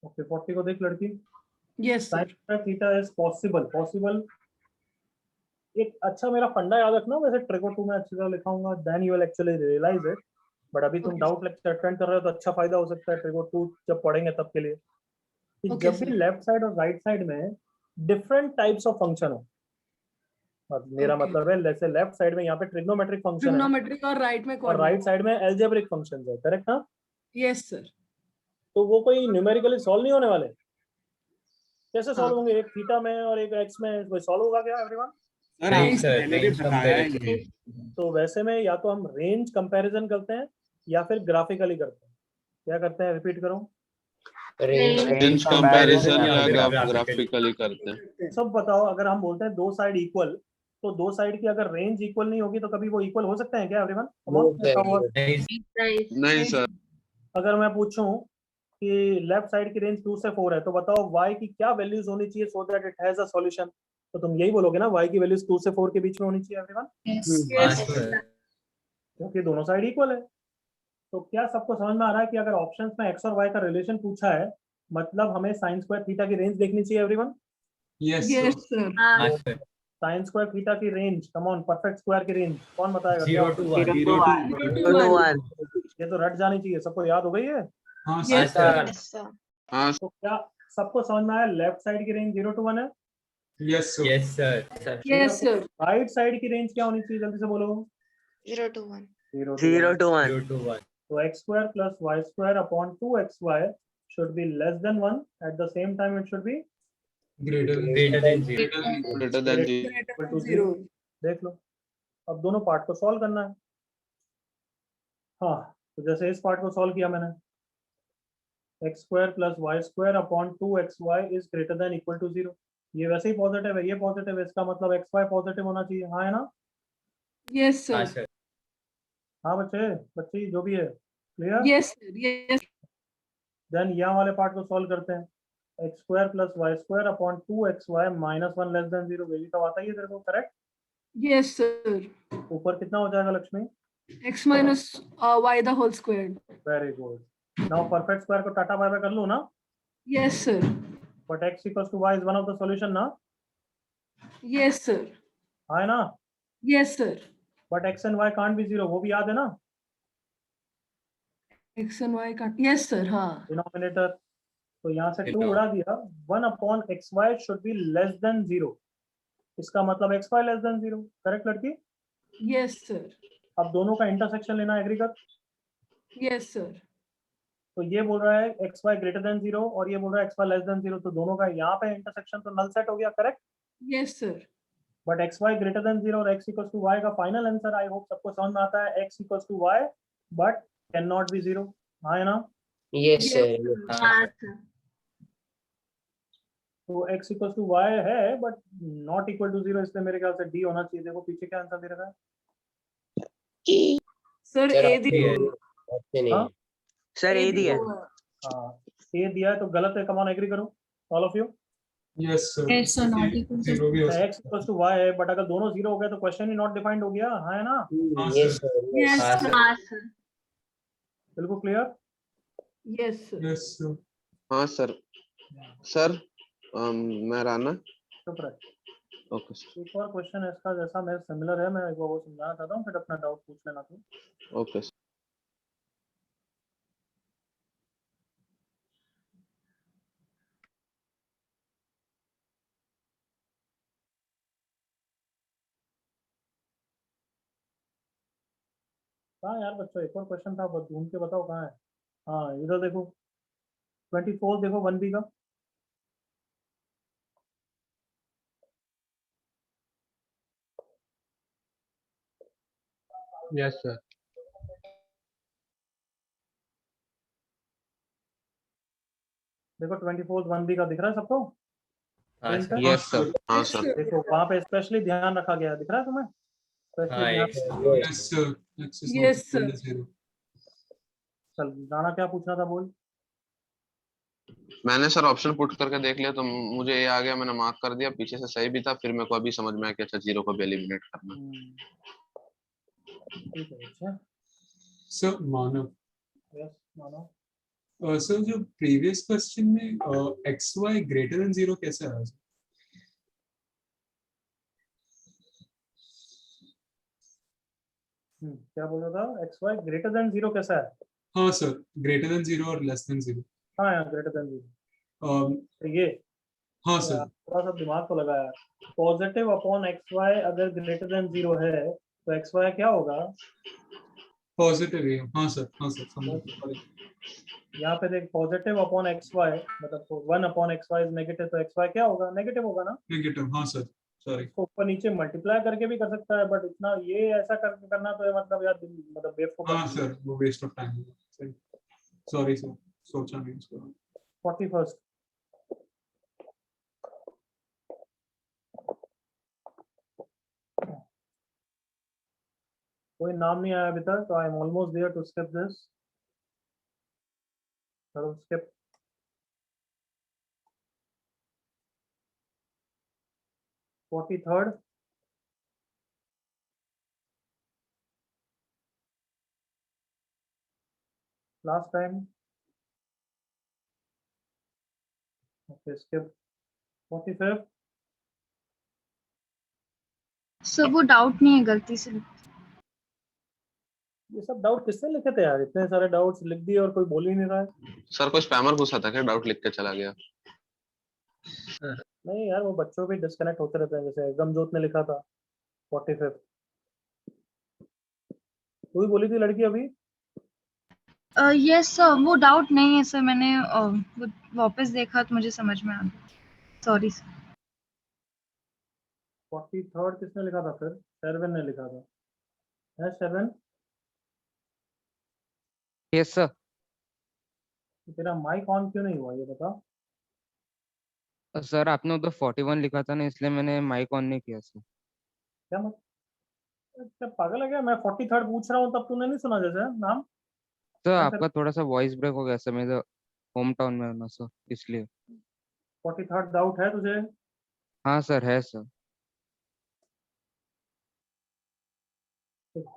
[SPEAKER 1] ओके 40 को देख लड़की।
[SPEAKER 2] Yes
[SPEAKER 1] sin
[SPEAKER 2] sir.
[SPEAKER 1] Square theta is possible. एक अच्छा मेरा फंडा याद रखना, वैसे ट्रिको 2 में अच्छी तरह लिखाऊंगा, then you will actually realise it. But अभी तुम
[SPEAKER 2] Okay,
[SPEAKER 1] डाउट लेक्चर अटेंड कर रहे हो तो अच्छा फायदा हो सकता है ट्रिको 2 जब पढ़ेंगे तब के लिए, कि
[SPEAKER 2] Okay,
[SPEAKER 1] जब भी
[SPEAKER 2] sir.
[SPEAKER 1] लेफ्ट साइड और राइट साइड में डिफरेंट टाइप्स ऑफ फंक्शन हो। अब मेरा
[SPEAKER 2] Okay.
[SPEAKER 1] मतलब है जैसे लेफ्ट साइड में यहाँ पे ट्रिग्नोमेट्रिक फंक्शन है
[SPEAKER 2] ट्रिग्नोमेट्रिक और राइट में
[SPEAKER 1] और
[SPEAKER 2] कौन?
[SPEAKER 1] राइट साइड में एल्जेब्रिक फंक्शन है, करेक्ट ना?
[SPEAKER 2] Yes sir.
[SPEAKER 1] तो वो कोई न्यूमेरिकली सॉल्व नहीं होने वाले। कैसे
[SPEAKER 2] हाँ।
[SPEAKER 1] सॉल्व होंगे? एक थीटा में और एक एक्स में कोई सॉल्व होगा क्या एवरीवन?
[SPEAKER 4] नहीं sir. नहीं comparison.
[SPEAKER 1] तो वैसे में या तो हम रेंज कंपैरिजन करते हैं या फिर ग्राफिकली करते हैं। क्या करते हैं? रिपीट करो।
[SPEAKER 9] रेंज कंपैरिजन या ग्राफिकली करते हैं।
[SPEAKER 1] सब बताओ, अगर हम बोलते हैं दो साइड इक्वल, तो दो साइड की अगर रेंज इक्वल नहीं होगी तो कभी वो इक्वल हो सकते हैं क्या एवरीवन?
[SPEAKER 9] नहीं सर।
[SPEAKER 1] अगर मैं पूछूं कि लेफ्ट साइड की रेंज 2 से 4 है, तो बताओ y की क्या वैल्यूज होनी चाहिए so that it has a solution? तो तुम यही बोलोगे ना, y की वैल्यूज 2 से 4 के बीच में होनी चाहिए एवरीवन,
[SPEAKER 4] हाँ sir.
[SPEAKER 1] क्योंकि दोनों साइड इक्वल है। तो क्या सबको समझ में आ रहा है कि अगर ऑप्शंस में x और y का रिलेशन पूछा है, मतलब हमें sin स्क्वायर थीटा की रेंज देखनी चाहिए एवरीवन?
[SPEAKER 2] Yes sir.
[SPEAKER 4] हाँ sir.
[SPEAKER 1] sin स्क्वायर थीटा की range, come on, perfect square की रेंज कौन बताएगा?
[SPEAKER 4] 0 to 1. 0 to 1.
[SPEAKER 1] ये तो रट जानी चाहिए, सबको याद हो गई है।
[SPEAKER 4] हाँ
[SPEAKER 2] Yes,
[SPEAKER 4] sir.
[SPEAKER 5] Yes, sir.
[SPEAKER 9] हाँ
[SPEAKER 1] तो क्या सबको समझ में आया लेफ्ट साइड की रेंज 0 to 1 है?
[SPEAKER 4] Yes sir.
[SPEAKER 2] Yes sir.
[SPEAKER 1] Right side की रेंज क्या होनी चाहिए? जल्दी से बोलो।
[SPEAKER 5] 0 to 1.
[SPEAKER 1] 0
[SPEAKER 11] to 1.
[SPEAKER 4] 0 to 1.
[SPEAKER 1] तो x square plus y square upon 2xy should be less than 1. At the same time, it should be
[SPEAKER 4] Greater than 0.
[SPEAKER 9] Greater than जी।
[SPEAKER 1] equal to 0. देख लो, अब दोनों पार्ट को सॉल्व करना है। हाँ, तो जैसे इस पार्ट को सॉल्व किया मैंने, x square plus y square upon 2xy is greater than equal to 0. ये वैसे ही पॉजिटिव है, ये पॉजिटिव है, इसका मतलब xy पॉजिटिव होना चाहिए। हाँ है ना?
[SPEAKER 2] यस
[SPEAKER 4] हाँ
[SPEAKER 2] सर।
[SPEAKER 4] sir.
[SPEAKER 1] हाँ बच्चे जो भी है, clear?
[SPEAKER 2] Yes sir. Yes.
[SPEAKER 1] Then यहाँ वाले पार्ट को सॉल्व करते हैं। x square plus y square upon 2xy minus 1 less than 0, वही तो आता ही है तेरे को, करेक्ट?
[SPEAKER 2] Yes sir.
[SPEAKER 1] ऊपर कितना हो जाएगा Lakshmi?
[SPEAKER 2] x minus y the whole squared.
[SPEAKER 1] Very good. Now perfect square को टाटा बाय बाय कर लो ना,
[SPEAKER 2] yes sir.
[SPEAKER 1] But x equals to y is one of the solution ना?
[SPEAKER 2] Yes sir.
[SPEAKER 1] हाँ है ना?
[SPEAKER 2] Yes sir.
[SPEAKER 1] But x and y can't be 0, वो भी याद है ना?
[SPEAKER 2] x and y का यस सर। हाँ।
[SPEAKER 1] डिनोमिनेटर, तो यहाँ से 2 उड़ा दिया। 1 upon xy should be less than 0, इसका मतलब xy less than 0, करेक्ट लड़की?
[SPEAKER 2] Yes sir.
[SPEAKER 1] अब दोनों का इंटरसेक्शन लेना एग्री कर।
[SPEAKER 2] Yes sir.
[SPEAKER 1] तो ये बोल रहा है xy greater than 0 और ये बोल रहा है xy less than 0, तो दोनों का यहाँ पे इंटरसेक्शन तो नल सेट हो गया, correct?
[SPEAKER 2] Yes, sir.
[SPEAKER 1] But X Y greater than 0 और एक्स इक्वल्स टू वाई का फाइनल आंसर आई होप सबको समझ में आता है, X equals to Y but can not be 0। हाँ है ना?
[SPEAKER 11] Yes, sir.
[SPEAKER 2] हाँ, sir.
[SPEAKER 1] तो x इक्वल्स टू वाई है बट नॉट इक्वल टू 0, इसलिए मेरे ख्याल से डी होना चाहिए। देखो पीछे क्या आंसर दे रखा है।
[SPEAKER 2] Sir,
[SPEAKER 11] Sir,
[SPEAKER 2] A दिया हुआ
[SPEAKER 11] ऑप्शन
[SPEAKER 1] हाँ?
[SPEAKER 11] ए।
[SPEAKER 10] सर ए दिया है।
[SPEAKER 1] हाँ ए दिया है तो गलत है, कम ऑन एग्री करो all of you.
[SPEAKER 4] Yes, sir.
[SPEAKER 2] Yes, sir, not equal to
[SPEAKER 4] Zero भी हो सकता
[SPEAKER 1] x इक्वल्स टू वाई है बट अगर दोनों 0 हो गए तो क्वेश्चन ही नॉट डिफाइंड हो गया। हाँ है ना?
[SPEAKER 4] हाँ,
[SPEAKER 11] Yes,
[SPEAKER 4] sir.
[SPEAKER 11] sir.
[SPEAKER 2] Yes,
[SPEAKER 11] हाँ,
[SPEAKER 2] sir.
[SPEAKER 11] sir.
[SPEAKER 2] हाँ, sir.
[SPEAKER 1] बिल्कुल क्लियर?
[SPEAKER 2] Yes, sir.
[SPEAKER 4] है। Yes, sir.
[SPEAKER 9] हाँ सर। सर मैं राना।
[SPEAKER 1] चुप रहे।
[SPEAKER 9] Okay sir.
[SPEAKER 1] एक और क्वेश्चन है इसका जैसा मेरे सिमिलर है, मैं एक बार वो समझाना चाहता हूँ फिर अपना डाउट पूछ लेना तुम।
[SPEAKER 9] Okay sir.
[SPEAKER 1] कहाँ यार बच्चों, एक और क्वेश्चन था, बस ढूंढ के बताओ कहाँ है। हाँ इधर देखो 24 देखो 1b का।
[SPEAKER 3] Yes sir.
[SPEAKER 1] देखो 24 1b का दिख रहा है सबको?
[SPEAKER 11] हाँ,
[SPEAKER 1] Print
[SPEAKER 11] sir.
[SPEAKER 1] है?
[SPEAKER 8] Yes sir.
[SPEAKER 9] हाँ सर।
[SPEAKER 1] देखो वहाँ पे स्पेशली ध्यान रखा गया है, दिख रहा है तुम्हें? स्पेशली ध्यान।
[SPEAKER 4] Yes, sir. X is not
[SPEAKER 2] Yes,
[SPEAKER 4] equal to
[SPEAKER 2] sir.
[SPEAKER 4] 0.
[SPEAKER 1] चल राणा क्या पूछना था बोल।
[SPEAKER 9] मैंने सर ऑप्शन पुट करके देख लिया तो मुझे ये आ गया, मैंने मार्क कर दिया, पीछे से सही भी था, फिर मेरे को अभी समझ में आया कि अच्छा 0 को भी एलिमिनेट करना।
[SPEAKER 1] ठीक है अच्छा।
[SPEAKER 4] Sir, मानव।
[SPEAKER 1] यस मानो।
[SPEAKER 4] सर जो प्रीवियस क्वेश्चन में एक्स वाई ग्रेटर देन 0 कैसे आया?
[SPEAKER 1] क्या बोल रहा था? एक्स वाई ग्रेटर देन 0 कैसा है?
[SPEAKER 4] हाँ सर, ग्रेटर देन 0 और लेस देन 0।
[SPEAKER 1] हाँ यार ग्रेटर देन 0 तो ये
[SPEAKER 4] हाँ
[SPEAKER 1] यार,
[SPEAKER 4] सर।
[SPEAKER 1] थोड़ा सा दिमाग तो लगाया। पॉजिटिव अपॉन एक्स वाई अगर ग्रेटर देन 0 है तो एक्स वाई क्या होगा?
[SPEAKER 4] पॉजिटिव है। हाँ सर, हाँ सर, समझ गया।
[SPEAKER 1] यहाँ पे देख पॉजिटिव अपॉन एक्स वाई मतलब 1 upon X Y is negative, तो एक्स वाई क्या होगा? नेगेटिव होगा ना?
[SPEAKER 4] नेगेटिव। हाँ सर, सॉरी।
[SPEAKER 1] इसको ऊपर नीचे मल्टीप्लाई करके भी कर सकता है बट इतना ये ऐसा करके करना तो है मतलब यार मतलब बेवकूफ।
[SPEAKER 4] हाँ सर, वो वेस्ट ऑफ टाइम है। सॉरी सर, सोचा नहीं इसको।
[SPEAKER 1] 41st कोई नाम नहीं आया अभी तक, तो I am almost there to skip this. चलो skip. Forty third last time. Okay skip. 45th
[SPEAKER 2] sir वो डाउट नहीं है, गलती से।
[SPEAKER 1] ये सब डाउट किसने लिखे थे यार? इतने सारे डाउट्स लिख दिए और कोई बोल ही नहीं रहा है।
[SPEAKER 9] सर कोई स्पैमर घुसा था क्या, डाउट लिख के चला गया?
[SPEAKER 1] नहीं यार वो बच्चों भी डिस्कनेक्ट होते रहते हैं, जैसे गमजोत ने लिखा था 45th। तू ही बोली थी लड़की अभी।
[SPEAKER 2] यस सर, वो डाउट नहीं है सर, मैंने वो वापस देखा तो मुझे समझ में आ गया। Sorry sir.
[SPEAKER 1] 43rd किसने लिखा था फिर? शेरविन ने लिखा था। है शेरविन?
[SPEAKER 8] Yes sir.
[SPEAKER 1] तेरा माइक ऑन क्यों नहीं हुआ ये बता।
[SPEAKER 8] सर आपने उधर 41 लिखा था ना, इसलिए मैंने माइक ऑन नहीं किया सर।
[SPEAKER 1] क्या मतलब? क्या पागल है क्या? मैं 43rd पूछ रहा हूँ तब तूने नहीं सुना जैसे नाम?
[SPEAKER 8] सर
[SPEAKER 1] हाँ,
[SPEAKER 8] आपका थोड़ा सा वॉइस ब्रेक हो गया सर, मेरे होम टाउन में हूँ ना सर, इसलिए।
[SPEAKER 1] 43rd डाउट है तुझे?
[SPEAKER 8] हाँ सर है सर।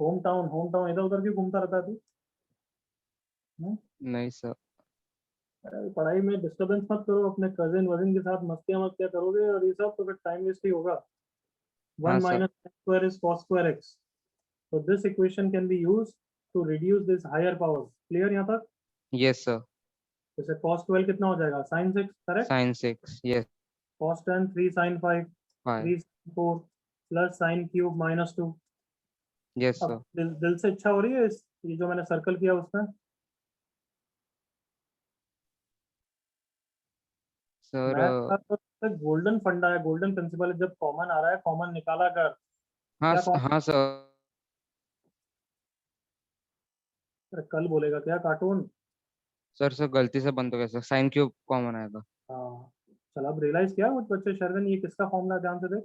[SPEAKER 1] होम टाउन इधर उधर क्यों घूमता रहता है तू?
[SPEAKER 8] नहीं सर।
[SPEAKER 1] अरे पढ़ाई में डिस्टरबेंस मत करो, अपने कजिन वजिन के साथ मस्तियां मत क्या करोगे और ये सब तो फिर टाइम वेस्ट ही होगा।
[SPEAKER 8] हाँ
[SPEAKER 1] 1
[SPEAKER 8] sir.
[SPEAKER 1] minus x square is cos square x. So this equation can be used to reduce this higher power. Clear यहाँ तक?
[SPEAKER 8] Yes sir.
[SPEAKER 1] जैसे cos 12 कितना हो जाएगा? sin 6 correct?
[SPEAKER 8] Sine 6 yes.
[SPEAKER 1] cos 10 3 sin 5
[SPEAKER 8] 5
[SPEAKER 1] 3 sin 4 plus sin cube minus 2।
[SPEAKER 8] Yes
[SPEAKER 1] अब
[SPEAKER 8] sir.
[SPEAKER 1] दिल से इच्छा हो रही है ये जो मैंने सर्कल किया उसमें?
[SPEAKER 8] सर
[SPEAKER 1] मैथ तो गोल्डन फंडा है, गोल्डन प्रिंसिपल है, जब कॉमन आ रहा है कॉमन निकाला कर।
[SPEAKER 8] हाँ
[SPEAKER 1] क्या
[SPEAKER 8] हाँ सर।
[SPEAKER 1] अरे कल बोलेगा क्या कार्टून।
[SPEAKER 8] सर गलती से बंद हो गया सर, साइन क्यूब कॉमन आएगा।
[SPEAKER 1] हाँ चल अब रियलाइज किया कुछ बच्चे, शर्विन ये किसका फॉर्मूला, ध्यान से देख।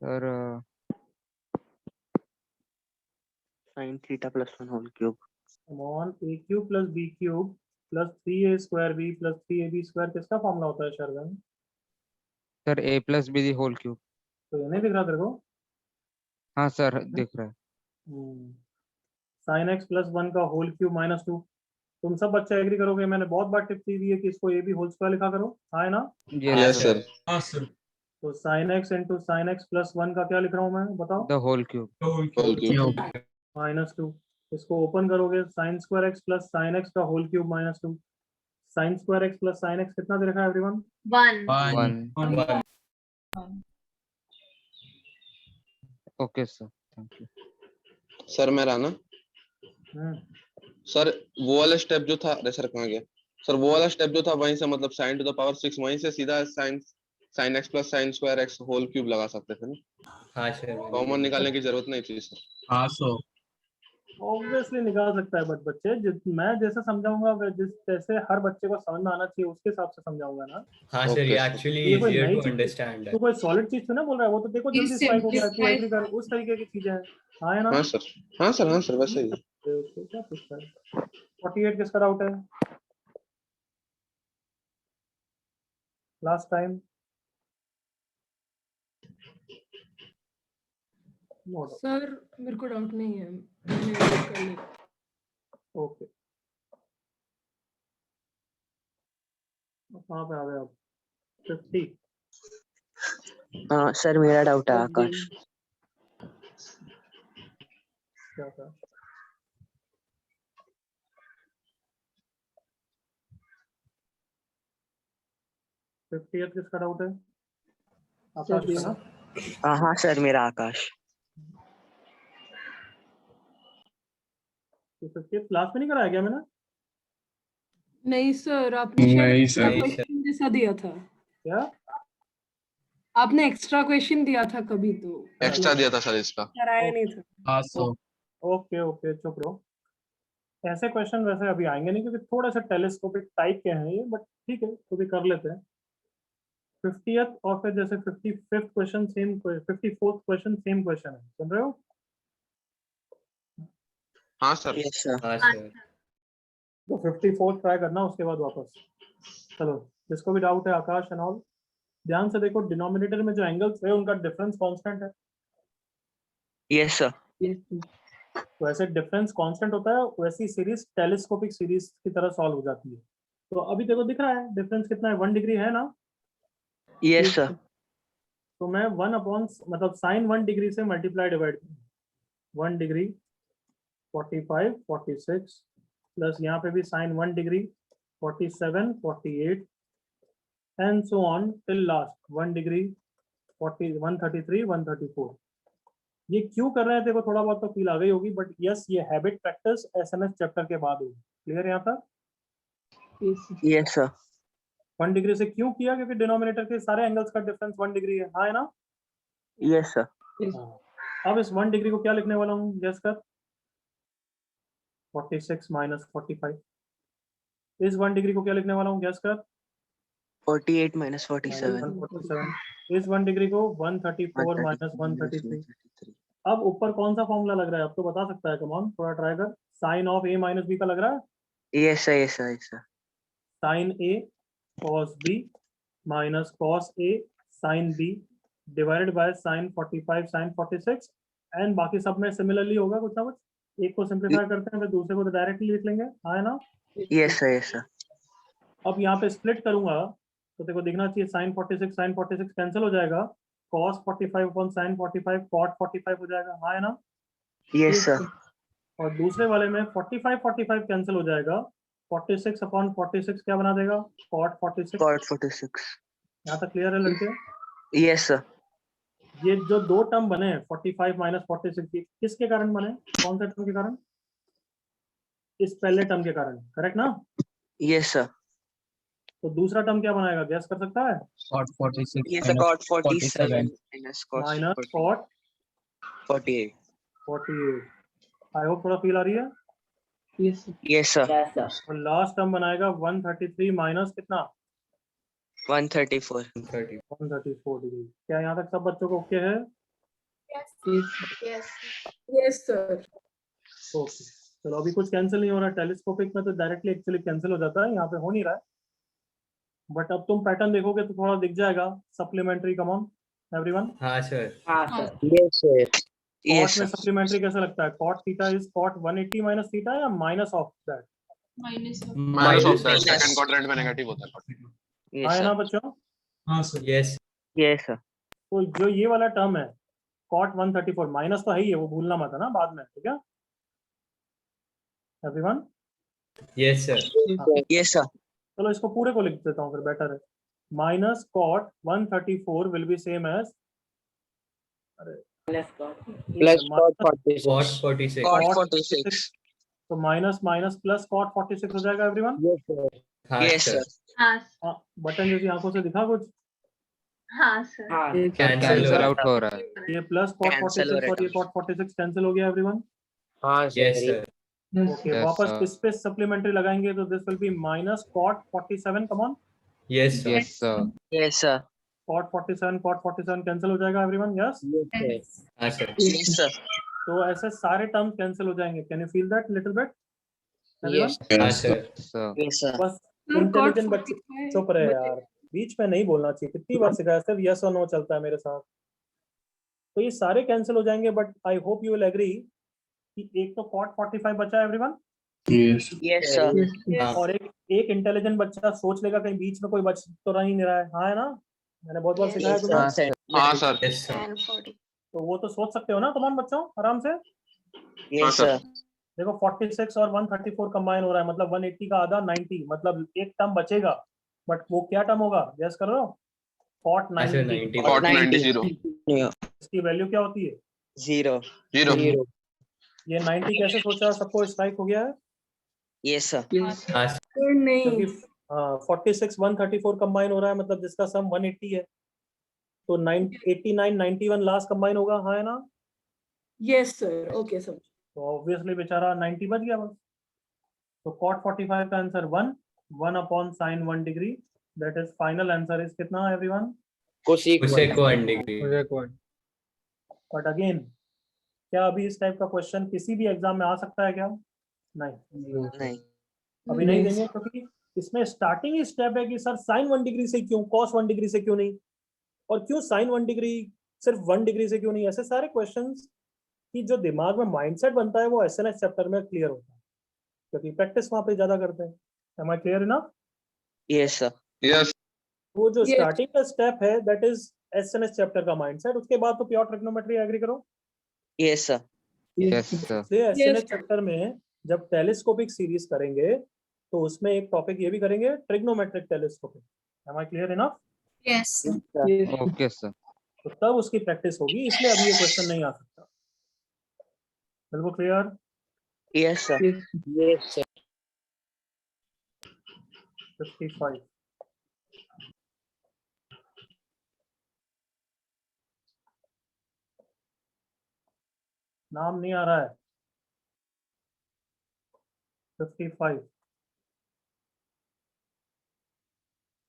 [SPEAKER 8] Sir
[SPEAKER 11] sin theta plus 1 whole cube.
[SPEAKER 1] On A cube plus B cube plus 3a² b plus 3ab² किसका फॉर्मूला होता है Sharvin?
[SPEAKER 8] Sir A plus B the whole cube.
[SPEAKER 1] तो ये नहीं दिख रहा तेरे को?
[SPEAKER 8] हाँ सर दिख रहा है।
[SPEAKER 1] साइन एक्स प्लस 1 का होल क्यूब माइनस 2। तुम सब बच्चे एग्री करोगे, मैंने बहुत बार टिप दी है कि इसको ए बी होल स्क्वायर लिखा करो, हाँ है ना?
[SPEAKER 9] Yes sir.
[SPEAKER 4] हाँ सर।
[SPEAKER 1] तो sine x into sine x plus 1 का क्या लिख रहा हूँ मैं, बताओ?
[SPEAKER 8] The whole cube.
[SPEAKER 9] Whole cube.
[SPEAKER 1] Minus 2। इसको ओपन करोगे, sine square x plus sine x का whole cube minus 2। Sine square x plus sine x कितना दे रखा है everyone?
[SPEAKER 8] 1। Okay sir, thank you.
[SPEAKER 9] Sir मेरा ना
[SPEAKER 1] हम्म,
[SPEAKER 9] सर वो वाला स्टेप जो था, अरे सर कहाँ गया सर, वो वाला स्टेप जो था वहीं से मतलब sin टू द पावर 6 वहीं से सीधा sin x plus sin square x whole cube लगा सकते थे ना।
[SPEAKER 11] हाँ सर।
[SPEAKER 9] कॉमन निकालने की जरूरत नहीं थी सर।
[SPEAKER 4] हाँ सर।
[SPEAKER 1] ऑब्वियसली निकाल सकता है, बट बच्चे मैं जैसे समझाऊंगा, जिस जैसे हर बच्चे को समझ में आना चाहिए उसके हिसाब से समझाऊंगा ना।
[SPEAKER 11] हाँ सर, ये एक्चुअली
[SPEAKER 1] ये कोई
[SPEAKER 11] easier
[SPEAKER 1] नई
[SPEAKER 11] to
[SPEAKER 1] चीज,
[SPEAKER 11] understand
[SPEAKER 1] तू कोई सॉलिड चीज तो ना बोल रहा है, वो तो देखो जल्दी स्ट्राइक हो गया, तू एग्री कर, उस तरीके की चीजें हैं, हाँ है ना?
[SPEAKER 9] हाँ सर, हाँ सर, हाँ सर वैसे ही।
[SPEAKER 1] तो क्या पूछता है? 48 किसका डाउट है लास्ट टाइम?
[SPEAKER 12] सर मेरे को डाउट नहीं है, मैंने edit कर लिया।
[SPEAKER 1] ओके, कहाँ पे आ गए अब? 50
[SPEAKER 11] सर मेरा डाउट है आकाश।
[SPEAKER 1] क्या था? किसका डाउट है? आकाश का ना?
[SPEAKER 11] हाँ सर, मेरा आकाश।
[SPEAKER 1] तो 50 क्लास में नहीं कराया गया मैंने?
[SPEAKER 12] नहीं सर, आपने
[SPEAKER 4] नहीं
[SPEAKER 12] शायद
[SPEAKER 4] सर।
[SPEAKER 12] क्वेश्चन जैसा दिया था।
[SPEAKER 1] क्या
[SPEAKER 12] आपने एक्स्ट्रा क्वेश्चन दिया था कभी, तो
[SPEAKER 9] एक्स्ट्रा दिया था सर इसका।
[SPEAKER 12] कराया नहीं था।
[SPEAKER 4] हाँ सर।
[SPEAKER 1] ओके ओके, चुप रहो। ऐसे क्वेश्चन वैसे अभी आएंगे नहीं क्योंकि थोड़ा सा टेलीस्कोपिक टाइप के हैं ये, बट ठीक है तो भी कर लेते हैं। 50th और फिर जैसे 55th question same, 54th question same question है, सुन रहे हो?
[SPEAKER 9] हाँ सर।
[SPEAKER 11] Yes sir. हाँ सर।
[SPEAKER 1] तो 54th ट्राई करना, उसके बाद वापस। चलो जिसको भी डाउट है आकाश एंड ऑल, ध्यान से देखो, डिनोमिनेटर में जो एंगल्स है उनका डिफरेंस कांस्टेंट है।
[SPEAKER 11] Yes sir.
[SPEAKER 1] तो ऐसे डिफरेंस कांस्टेंट होता है, वैसी सीरीज टेलीस्कोपिक सीरीज की तरह सॉल्व हो जाती है। तो अभी देखो दिख रहा है डिफरेंस कितना है, 1 डिग्री है ना?
[SPEAKER 11] Yes sir.
[SPEAKER 1] तो मैं 1 अपॉन मतलब साइन 1 डिग्री से मल्टीप्लाई डिवाइड 1 डिग्री 45 46 प्लस यहाँ पे भी sine 1 degree 47 48 and so on till last 1 degree 40 133 134। ये क्यों कर रहे हैं देखो, थोड़ा बहुत तो फील आ गई होगी, बट यस ये हैबिट प्रैक्टिस एसएमएस चैप्टर के बाद होगी। क्लियर यहाँ तक?
[SPEAKER 11] Yes sir.
[SPEAKER 1] 1 डिग्री से क्यों किया? क्योंकि डिनोमिनेटर के सारे एंगल्स का डिफरेंस 1 डिग्री है, हाँ है ना?
[SPEAKER 11] Yes sir.
[SPEAKER 1] अब इस 1 डिग्री को क्या लिखने वाला हूँ, गेस कर? 46 माइनस 45। इस 1 डिग्री को क्या लिखने वाला हूँ, गेस कर?
[SPEAKER 11] 48 minus 47।
[SPEAKER 1] 147। इस 1 डिग्री को 134 माइनस 133। अब ऊपर कौन सा फॉर्मूला लग रहा है, अब तो बता सकता है, कम ऑन थोड़ा ट्राई कर। Sine of A minus B का लग रहा है?
[SPEAKER 11] Yes sir, yes sir, yes sir.
[SPEAKER 1] Sine A cos B minus cos A sine B divided by sine 45 sine 46 and बाकी सब में सिमिलरली होगा कुछ ना कुछ। एक को सिंप्लीफाई करते हैं फिर दूसरे को तो डायरेक्टली लिख लेंगे, हाँ है ना?
[SPEAKER 11] Yes sir, yes sir.
[SPEAKER 1] अब यहाँ पे स्प्लिट करूंगा तो देखो दिखना चाहिए, साइन 46 कैंसिल हो जाएगा, कॉस 45 अपॉन साइन 45 कॉट 45 हो जाएगा, हाँ है ना?
[SPEAKER 11] Yes sir.
[SPEAKER 1] और दूसरे वाले में 45 कैंसिल हो जाएगा, 46 अपॉन 46 क्या बना देगा, कॉट 46।
[SPEAKER 11] कॉट 46।
[SPEAKER 1] यहाँ तक क्लियर है लड़के?
[SPEAKER 11] Yes sir.
[SPEAKER 1] ये जो दो टर्म बने 45 माइनस 46 किसके कारण बने, कौन से टर्म के कारण? इस पहले टर्म के कारण, करेक्ट ना?
[SPEAKER 11] Yes sir.
[SPEAKER 1] तो दूसरा टर्म क्या बनाएगा, गैस कर सकता है?
[SPEAKER 4] Cot 46
[SPEAKER 11] Yes sir.
[SPEAKER 4] minus
[SPEAKER 11] Cot 47
[SPEAKER 4] 47.
[SPEAKER 11] minus cos
[SPEAKER 1] minus cot
[SPEAKER 11] 48.
[SPEAKER 1] 48। I hope थोड़ा फील आ रही है।
[SPEAKER 11] Yes sir.
[SPEAKER 1] और लास्ट टर्म बनाएगा 133 माइनस कितना,
[SPEAKER 11] 134.
[SPEAKER 1] 134 डिग्री। क्या यहाँ तक सब बच्चों को ओके है?
[SPEAKER 5] Yes.
[SPEAKER 12] Yes, sir.
[SPEAKER 1] ओके चलो, अभी कुछ कैंसिल नहीं हो रहा है। टेलीस्कोपिक में तो डायरेक्टली एक्चुअली कैंसिल हो जाता है, यहाँ पे हो नहीं रहा है। बट अब तुम पैटर्न देखोगे तो थोड़ा दिख जाएगा। Supplementary, come on everyone.
[SPEAKER 7] हाँ sir.
[SPEAKER 11] Yes sir.
[SPEAKER 1] Cot
[SPEAKER 11] Yes
[SPEAKER 1] में
[SPEAKER 11] sir.
[SPEAKER 1] सप्लीमेंट्री कैसा लगता है? Cot theta is cot 180 minus theta या minus of that?
[SPEAKER 9] Minus of
[SPEAKER 7] Minus
[SPEAKER 9] that,
[SPEAKER 7] of
[SPEAKER 9] second quadrant में नेगेटिव होता है।
[SPEAKER 11] Yes
[SPEAKER 1] हाँ है ना
[SPEAKER 11] sir.
[SPEAKER 1] बच्चों?
[SPEAKER 4] हाँ सर।
[SPEAKER 7] Yes.
[SPEAKER 11] Yes sir.
[SPEAKER 1] तो जो ये वाला टर्म है कॉट 134, माइनस तो है ही है, वो भूलना मत है ना बाद में, ठीक है everyone?
[SPEAKER 7] Yes sir.
[SPEAKER 11] Yes sir.
[SPEAKER 1] चलो इसको पूरे को लिख देता हूँ फिर बेटर है। Minus cot 134 will be same as,
[SPEAKER 6] Plus cot 46.
[SPEAKER 7] Cot 46.
[SPEAKER 11] Cot
[SPEAKER 1] Cot
[SPEAKER 11] 46.
[SPEAKER 1] तो माइनस माइनस प्लस कॉट 46 हो जाएगा एवरीवन।
[SPEAKER 6] Yes sir.
[SPEAKER 7] हाँ
[SPEAKER 11] Yes
[SPEAKER 7] सर।
[SPEAKER 11] sir.
[SPEAKER 1] बटन जैसी आंखों से दिखा कुछ?
[SPEAKER 7] Cancel
[SPEAKER 8] कैंसिल आउट हो रहा है।
[SPEAKER 1] ये प्लस कॉट
[SPEAKER 11] Cancel
[SPEAKER 1] 46
[SPEAKER 11] हो
[SPEAKER 1] और
[SPEAKER 11] रहा
[SPEAKER 1] ये
[SPEAKER 11] है।
[SPEAKER 1] कॉट 46 कैंसिल हो गया एवरीवन।
[SPEAKER 6] हाँ
[SPEAKER 7] Yes
[SPEAKER 6] sir.
[SPEAKER 7] sir.
[SPEAKER 1] Okay
[SPEAKER 8] Yes,
[SPEAKER 1] वापस
[SPEAKER 8] sir.
[SPEAKER 1] इस पे सप्लीमेंट्री लगाएंगे तो this will be minus cot 47, come on.
[SPEAKER 7] Yes sir.
[SPEAKER 8] Yes sir.
[SPEAKER 11] Yes sir.
[SPEAKER 1] Cot 47 cancel हो जाएगा एवरीवन। Yes
[SPEAKER 6] Yes sir.
[SPEAKER 7] हाँ सर।
[SPEAKER 11] Yes sir.
[SPEAKER 1] तो ऐसे सारे टर्म्स कैंसिल हो जाएंगे। Can you feel that little bit everyone?
[SPEAKER 11] Yes.
[SPEAKER 7] हाँ sir.
[SPEAKER 8] Sir
[SPEAKER 11] Yes sir.
[SPEAKER 1] बस
[SPEAKER 12] Sir, cot
[SPEAKER 1] इंटेलिजेंट बच्चे
[SPEAKER 12] 45.
[SPEAKER 1] चुप रहे यार, बीच में नहीं बोलना चाहिए। कितनी बार सिखाया, सिर्फ यस और नो चलता है मेरे साथ। तो ये सारे कैंसिल हो जाएंगे, but I hope you will agree कि एक तो कॉट 45 बचा है एवरीवन,
[SPEAKER 4] Yes.
[SPEAKER 11] Yes sir.
[SPEAKER 7] हाँ।
[SPEAKER 1] और एक इंटेलिजेंट बच्चा सोच लेगा कहीं बीच में कोई बच तो रह ही नहीं रहा है। हाँ है ना? मैंने बहुत बार
[SPEAKER 5] Yes,
[SPEAKER 1] सिखाया
[SPEAKER 11] Yes
[SPEAKER 1] तुम्हें।
[SPEAKER 8] हाँ
[SPEAKER 11] sir.
[SPEAKER 8] सर।
[SPEAKER 9] हाँ सर।
[SPEAKER 7] Yes sir.
[SPEAKER 5] And 40.
[SPEAKER 1] तो वो तो सोच सकते हो ना तमाम बच्चों आराम से।
[SPEAKER 11] Yes sir.
[SPEAKER 1] देखो 46 और 134 कंबाइन हो रहा है, मतलब 180 का आधा 90, मतलब एक टर्म बचेगा। बट वो क्या टर्म होगा, गैस कर रहे हो? कॉट
[SPEAKER 7] हाँ सर
[SPEAKER 1] 90।
[SPEAKER 7] 90.
[SPEAKER 9] कॉट 90 0
[SPEAKER 1] इसकी वैल्यू क्या होती है?
[SPEAKER 11] Zero.
[SPEAKER 9] 0।
[SPEAKER 1] ये 90 कैसे सोचा, सबको स्ट्राइक हो गया है?
[SPEAKER 11] Yes sir.
[SPEAKER 7] हाँ सर।
[SPEAKER 12] Sir,
[SPEAKER 1] क्योंकि
[SPEAKER 12] नहीं.
[SPEAKER 1] 46 134 कंबाइन हो रहा है, मतलब जिसका सम 180 है, तो 89 91 लास्ट कंबाइन होगा। हाँ है ना?
[SPEAKER 12] Yes, sir. Okay, sir.
[SPEAKER 1] तो ऑब्वियसली बेचारा 90 बच गया बस। तो कॉट 45 का answer 1 upon sine 1 degree, that is final answer is कितना एवरीवन?
[SPEAKER 6] Cosec
[SPEAKER 7] उसे
[SPEAKER 6] 1.
[SPEAKER 7] को 1 डिग्री.
[SPEAKER 1] बट अगेन, क्या अभी इस टाइप का क्वेश्चन किसी भी एग्जाम में आ सकता है क्या? नहीं,
[SPEAKER 11] नहीं.
[SPEAKER 1] अभी नहीं देंगे, क्योंकि इसमें स्टार्टिंग ही स्टेप है कि सर साइन 1 डिग्री से क्यों, कॉस 1 डिग्री से क्यों नहीं, और क्यों साइन 1 डिग्री सिर्फ 1 डिग्री से क्यों नहीं। ऐसे सारे क्वेश्चंस की जो दिमाग में माइंडसेट बनता है वो एसएनएस चैप्टर में क्लियर होता है, क्योंकि प्रैक्टिस वहां पे ज्यादा करते हैं। Am I clear enough?
[SPEAKER 11] Yes sir.
[SPEAKER 9] Yes.
[SPEAKER 1] वो जो
[SPEAKER 12] Yes.
[SPEAKER 1] स्टार्टिंग का स्टेप है दैट इज एसएनएस चैप्टर का माइंडसेट, उसके बाद तो प्योर ट्रिग्नोमेट्री। एग्री करो?
[SPEAKER 11] Yes sir.
[SPEAKER 8] Yes sir.
[SPEAKER 1] इसलिए एसएनएस
[SPEAKER 12] Yes.
[SPEAKER 1] चैप्टर में जब टेलीस्कोपिक सीरीज करेंगे तो उसमें एक टॉपिक ये भी करेंगे, trigonometric telescopic. Am I clear enough?
[SPEAKER 8] Okay sir.
[SPEAKER 1] तो तब उसकी प्रैक्टिस होगी, इसलिए अभी ये क्वेश्चन नहीं आ सकता। बिल्कुल clear?
[SPEAKER 11] Yes sir.
[SPEAKER 6] Yes sir.
[SPEAKER 1] 55 नाम नहीं आ रहा है। 55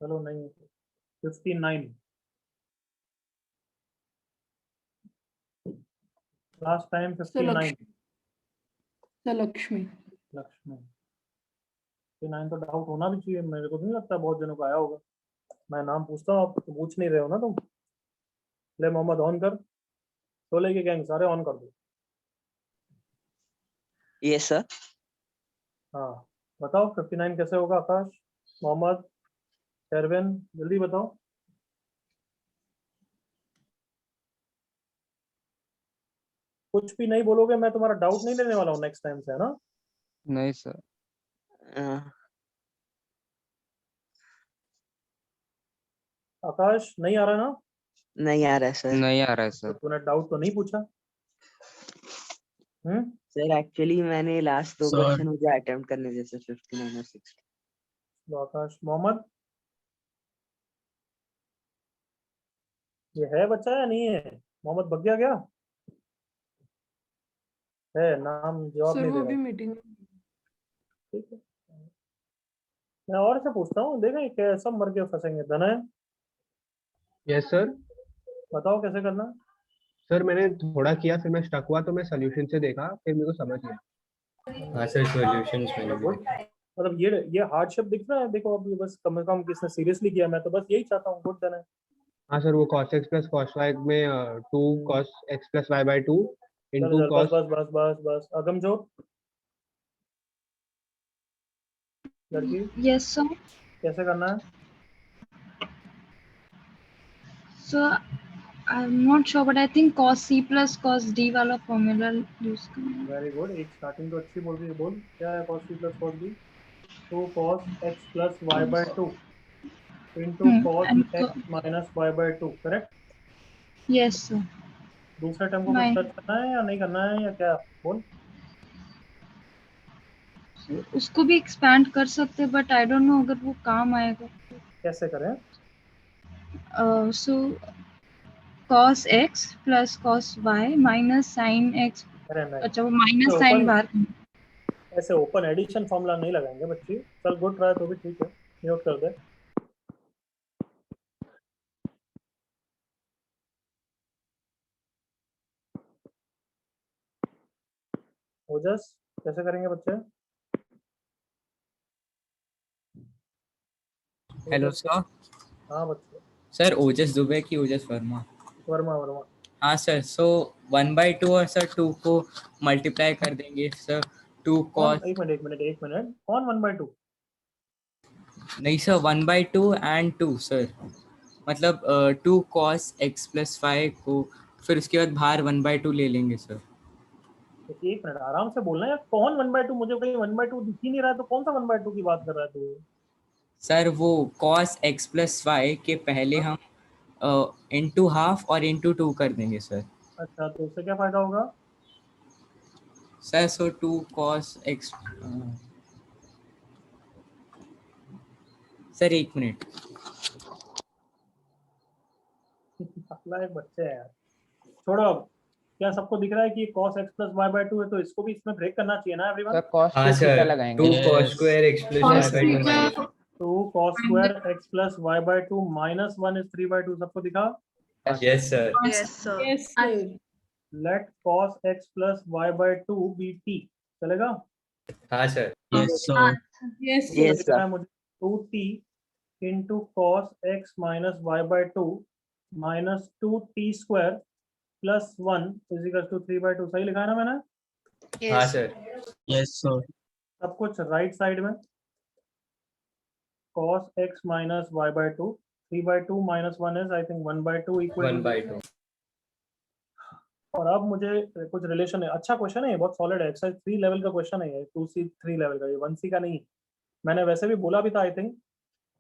[SPEAKER 1] चलो नहीं, 59 लास्ट टाइम 59
[SPEAKER 12] Lakshmi.
[SPEAKER 1] लक्ष्मी 59 तो डाउट होना भी चाहिए, मेरे को नहीं लगता बहुत जनों को आया होगा। मैं नाम पूछता हूँ, आप तो पूछ नहीं रहे हो ना तुम। ले मोहम्मद ऑन कर, शोले के गैंग सारे ऑन कर दो।
[SPEAKER 11] Yes sir.
[SPEAKER 1] हाँ बताओ 59 कैसे होगा? आकाश, मोहम्मद, शेरविन, जल्दी बताओ। कुछ भी नहीं बोलोगे मैं तुम्हारा डाउट नहीं लेने वाला हूँ नेक्स्ट टाइम से, है ना?
[SPEAKER 8] नहीं सर।
[SPEAKER 1] आकाश नहीं आ रहा ना?
[SPEAKER 11] नहीं आ रहा है सर.
[SPEAKER 8] नहीं आ रहा है
[SPEAKER 1] तो
[SPEAKER 8] सर।
[SPEAKER 1] तूने डाउट तो नहीं पूछा?
[SPEAKER 11] सर एक्चुअली मैंने लास्ट 2
[SPEAKER 4] Sir.
[SPEAKER 11] क्वेश्चन मुझे अटेम्प्ट करने जैसे 59 और 60.
[SPEAKER 1] आकाश मोहम्मद, ये है बच्चा या नहीं है? मोहम्मद भग गया क्या? है, नाम जवाब
[SPEAKER 12] सर
[SPEAKER 1] नहीं
[SPEAKER 12] वो
[SPEAKER 1] दे
[SPEAKER 12] अभी
[SPEAKER 1] रहा।
[SPEAKER 12] मीटिंग
[SPEAKER 1] ठीक है, मैं और से पूछता हूँ, देखा क्या सब मर के फंसेंगे। धनय
[SPEAKER 3] यस सर।
[SPEAKER 1] बताओ कैसे करना।
[SPEAKER 3] सर मैंने थोड़ा किया, फिर मैं स्टक हुआ, तो मैं सोल्यूशन से देखा, फिर मेरे को समझ गया।
[SPEAKER 13] हाँ सर, सॉल्यूशंस मैंने भी देखे।
[SPEAKER 1] मतलब ये हार्डशिप दिख रहा है, देखो अब ये बस कम से कम किसने सीरियसली किया, मैं तो बस यही चाहता हूँ। गुड धनय।
[SPEAKER 3] हाँ सर, वो cos x plus cos y में 2 cos x plus y by 2
[SPEAKER 1] चल
[SPEAKER 3] इंटू
[SPEAKER 1] चल, बस
[SPEAKER 3] cos।
[SPEAKER 1] बस बस बस बस। अगमजोत लड़की,
[SPEAKER 2] यस सर।
[SPEAKER 1] कैसे करना है?
[SPEAKER 2] So I am not sure but I think cos c plus cos d वाला फॉर्मूला यूज करना है।
[SPEAKER 1] वेरी गुड, एक स्टार्टिंग तो अच्छी बोल रही है। बोल क्या है cos c plus cos b? 2 cos x plus y by 2 into cos
[SPEAKER 2] and
[SPEAKER 1] x minus y by 2, correct?
[SPEAKER 2] Yes sir.
[SPEAKER 1] दूसरे टर्म को कुछ टच करना है या नहीं करना है या क्या? बोल।
[SPEAKER 2] उसको भी एक्सपैंड कर सकते हैं बट आई डोंट नो अगर वो काम आएगा।
[SPEAKER 1] कैसे करें?
[SPEAKER 2] सो cos x plus cos y minus sin x।
[SPEAKER 1] अरे नहीं,
[SPEAKER 2] अच्छा वो माइनस साइन
[SPEAKER 1] ओपन
[SPEAKER 2] बाहर।
[SPEAKER 1] ऐसे ओपन एडिशन फॉर्मूला नहीं लगाएंगे बच्ची। चल गुड ट्राई, तो भी ठीक है, म्यूट कर दे। ओजस कैसे करेंगे बच्चे?
[SPEAKER 14] हेलो
[SPEAKER 1] ओजस
[SPEAKER 14] सर।
[SPEAKER 1] हाँ बच्चे।
[SPEAKER 14] सर ओजस दुबे की ओजस वर्मा।
[SPEAKER 1] वर्मा वर्मा।
[SPEAKER 14] हाँ सर, सो 1/2 और सर 2 को मल्टीप्लाई कर देंगे सर। 2
[SPEAKER 1] कौन?
[SPEAKER 14] cos।
[SPEAKER 1] एक मिनट एक मिनट एक मिनट, कौन 1/2?
[SPEAKER 14] नहीं सर, 1/2 एंड 2 सर, मतलब 2 cos x प्लस 5 को फिर उसके बाद बाहर 1/2 ले लेंगे सर।
[SPEAKER 1] एक मिनट आराम से बोलना है यार। कौन 1/2? मुझे कहीं 1/2 दिख ही नहीं रहा है, तो कौन सा 1/2 की बात कर रहा है तू?
[SPEAKER 14] सर वो cos x प्लस 5 के पहले हम इंटू हाफ और इंटू 2 कर देंगे सर।
[SPEAKER 1] अच्छा, तो उससे क्या फायदा होगा?
[SPEAKER 14] Sir so 2 cos x। Sir एक मिनट।
[SPEAKER 1] अगला एक बच्चे है यार। छोड़ो अब। क्या सबको दिख रहा है कि ये cos x plus y by 2 है, तो इसको भी इसमें ब्रेक करना चाहिए ना एवरीवन?
[SPEAKER 8] सर cos
[SPEAKER 13] हाँ
[SPEAKER 8] 2 थीटा
[SPEAKER 13] सर,
[SPEAKER 8] लगाएंगे।
[SPEAKER 13] 2 cos square x plus y by 2 minus
[SPEAKER 1] 2 cos square x plus y by 2 minus 1 is 3/2। सबको दिखा?
[SPEAKER 13] yes sir.
[SPEAKER 5] Yes, sir.
[SPEAKER 12] Yes sir.
[SPEAKER 1] Let cos x plus y by 2 be t। चलेगा?
[SPEAKER 13] हाँ sir.
[SPEAKER 14] Yes sir.
[SPEAKER 12] Yes
[SPEAKER 1] तो
[SPEAKER 11] Yes,
[SPEAKER 1] दिख रहा
[SPEAKER 11] sir.
[SPEAKER 1] है मुझे 2t into cos x minus y by 2 minus 2t square plus 1 is equals to 3/2। सही लिखा है ना मैंने?
[SPEAKER 13] हाँ
[SPEAKER 5] Yes.
[SPEAKER 13] सर।
[SPEAKER 14] Yes sir.
[SPEAKER 1] सब कुछ राइट साइड में। cos x minus y by 2, 3/2 minus 1 is I think 1/2 equal to
[SPEAKER 13] 1/2।
[SPEAKER 1] और अब मुझे कुछ रिलेशन है। अच्छा क्वेश्चन है ये, बहुत सॉलिड है। एक्सरसाइज 3 लेवल का क्वेश्चन है ये, 2C 3 लेवल का, ये 1C का नहीं। मैंने वैसे भी बोला भी था आई थिंक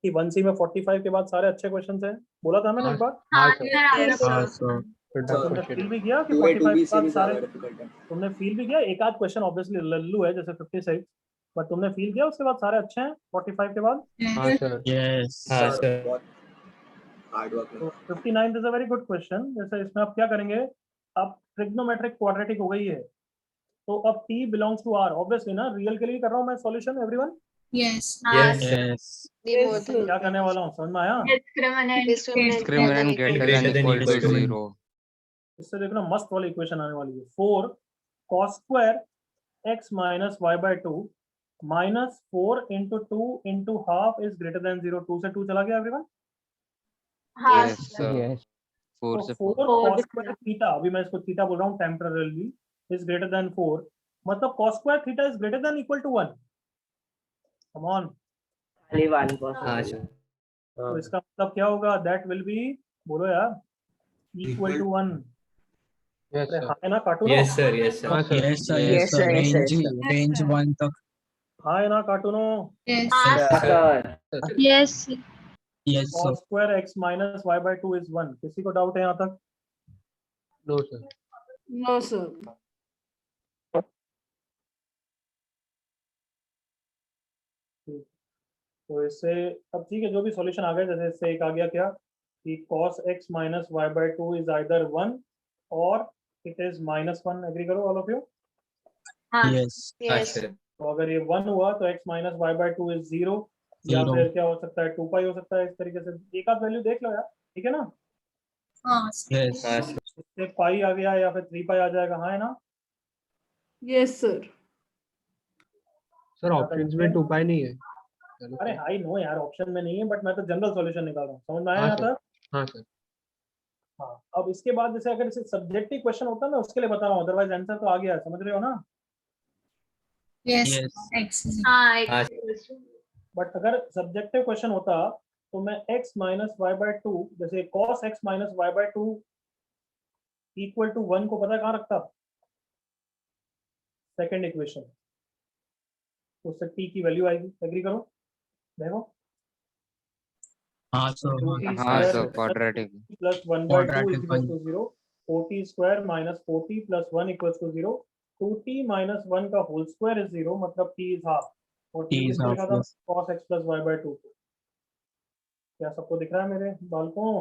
[SPEAKER 1] कि 1C में 45 के बाद सारे अच्छे क्वेश्चन हैं। बोला था मैंने एक बार।
[SPEAKER 3] हाँ सर।
[SPEAKER 5] Yes,
[SPEAKER 14] हाँ
[SPEAKER 5] sir.
[SPEAKER 14] सर।
[SPEAKER 1] तुमने फील भी किया कि
[SPEAKER 10] 2A
[SPEAKER 1] 45
[SPEAKER 10] 2B
[SPEAKER 1] के
[SPEAKER 10] से
[SPEAKER 1] बाद
[SPEAKER 10] भी
[SPEAKER 1] सारे?
[SPEAKER 10] ज्यादा डिफिकल्ट है।
[SPEAKER 1] तुमने फील भी किया? एक आध क्वेश्चन ऑब्वियसली लल्लू है जैसे 56, बट तुमने फील किया उसके बाद सारे अच्छे हैं 45 के बाद?
[SPEAKER 3] हाँ सर।
[SPEAKER 14] यस
[SPEAKER 13] हाँ
[SPEAKER 10] सर
[SPEAKER 13] सर।
[SPEAKER 10] बहुत हार्ड वर्क
[SPEAKER 1] तो 59 is a very good question. जैसे इसमें आप क्या करेंगे, अब ट्रिग्नोमेट्रिक क्वाड्रेटिक हो गई है, तो अब t belongs to r obviously ना। रियल के लिए कर रहा हूँ मैं solution everyone.
[SPEAKER 13] yes
[SPEAKER 14] yes.
[SPEAKER 5] Be more
[SPEAKER 12] yes
[SPEAKER 5] than
[SPEAKER 1] क्या करने वाला हूँ समझ में आया?
[SPEAKER 5] discriminant more than
[SPEAKER 8] Discriminant
[SPEAKER 5] equal
[SPEAKER 8] greater
[SPEAKER 5] to
[SPEAKER 8] than equal to 0.
[SPEAKER 1] इससे देखना मस्त वाली इक्वेशन आने वाली है। 4 cos square x minus y by 2 minus 4 into 2 into half is greater than 0। 2 से 2 चला गया एवरीवन?
[SPEAKER 8] Yes sir.
[SPEAKER 3] Yes.
[SPEAKER 8] 4
[SPEAKER 1] तो
[SPEAKER 8] से
[SPEAKER 1] 4
[SPEAKER 8] 4.
[SPEAKER 1] cos square थीटा, अभी मैं इसको थीटा बोल रहा हूँ टेम्पररली, इज ग्रेटर देन 4, मतलब cos square theta is greater than equal to 1। Come on.
[SPEAKER 13] हाँ सर।
[SPEAKER 1] तो इसका मतलब क्या होगा? दैट विल बी, बोलो यार, इक्वल टू 1।
[SPEAKER 3] Yes
[SPEAKER 1] अरे
[SPEAKER 3] sir.
[SPEAKER 1] हाँ है ना कार्टूनो?
[SPEAKER 13] yes sir, yes sir.
[SPEAKER 3] हाँ sir.
[SPEAKER 14] Yes sir.
[SPEAKER 11] Yes, sir. Yes, sir. Yes, sir.
[SPEAKER 14] Range 1 तक।
[SPEAKER 1] हाँ है ना कार्टूनो?
[SPEAKER 13] Sir.
[SPEAKER 2] Yes
[SPEAKER 14] yes sir.
[SPEAKER 1] cos square x minus y by 2 is 1। किसी को डाउट है यहाँ तक?
[SPEAKER 3] No sir.
[SPEAKER 12] No sir.
[SPEAKER 1] तो इससे अब ठीक है, जो भी सॉल्यूशन आ गया, जैसे इससे एक आ गया क्या कि cos x minus y by 2 is either 1 or it is -1. Agree करो ऑल ऑफ यू?
[SPEAKER 5] हाँ
[SPEAKER 13] Yes.
[SPEAKER 5] yes
[SPEAKER 1] तो अगर ये 1 हुआ तो x minus y by 2 is 0, या
[SPEAKER 13] Zero.
[SPEAKER 1] फिर क्या हो सकता है 2 पाई हो सकता है। इस तरीके से एक आध वैल्यू देख लो यार, ठीक है ना?
[SPEAKER 5] हाँ
[SPEAKER 13] Yes.
[SPEAKER 1] इससे पाई आ गया या फिर 3 पाई आ जाएगा, हाँ है ना?
[SPEAKER 12] Yes sir.
[SPEAKER 3] सर ऑप्शंस में 2 पाई नहीं है।
[SPEAKER 1] अरे आई नो यार, ऑप्शन में नहीं है, बट मैं तो जनरल सॉल्यूशन निकाल रहा हूँ, समझ में आया
[SPEAKER 3] हाँ
[SPEAKER 1] यहाँ
[SPEAKER 3] सर।
[SPEAKER 1] तक?
[SPEAKER 3] हाँ सर।
[SPEAKER 1] हाँ, अब इसके बाद जैसे अगर इसे सब्जेक्टिव क्वेश्चन होता है ना, उसके लिए बता रहा हूँ, अदरवाइज आंसर तो आ गया है, समझ रहे हो ना?
[SPEAKER 5] yes
[SPEAKER 13] Yes.
[SPEAKER 5] x हाँ
[SPEAKER 13] हाँ
[SPEAKER 5] x
[SPEAKER 1] बट अगर सब्जेक्टिव क्वेश्चन होता तो मैं x minus y by two, जैसे cos x minus y by two equal to 1 को पता कहाँ रखता? सेकेंड इक्वेशन, तो उससे t की वैल्यू आएगी। एग्री करो? देखो
[SPEAKER 13] हाँ सर।
[SPEAKER 8] हाँ sir, quadratic.
[SPEAKER 1] Plus 1 by 2
[SPEAKER 13] Quadratic
[SPEAKER 1] is equal to 0, 4t square minus 4t plus 1 equal to 0, 2t माइनस 1 का होल स्क्वायर इज 0, मतलब t इज हाफ। और
[SPEAKER 13] T is
[SPEAKER 1] किसने लिखा
[SPEAKER 13] half,
[SPEAKER 1] था?
[SPEAKER 13] yes.
[SPEAKER 1] cos x plus y by two. क्या सबको दिख रहा है मेरे बालकों?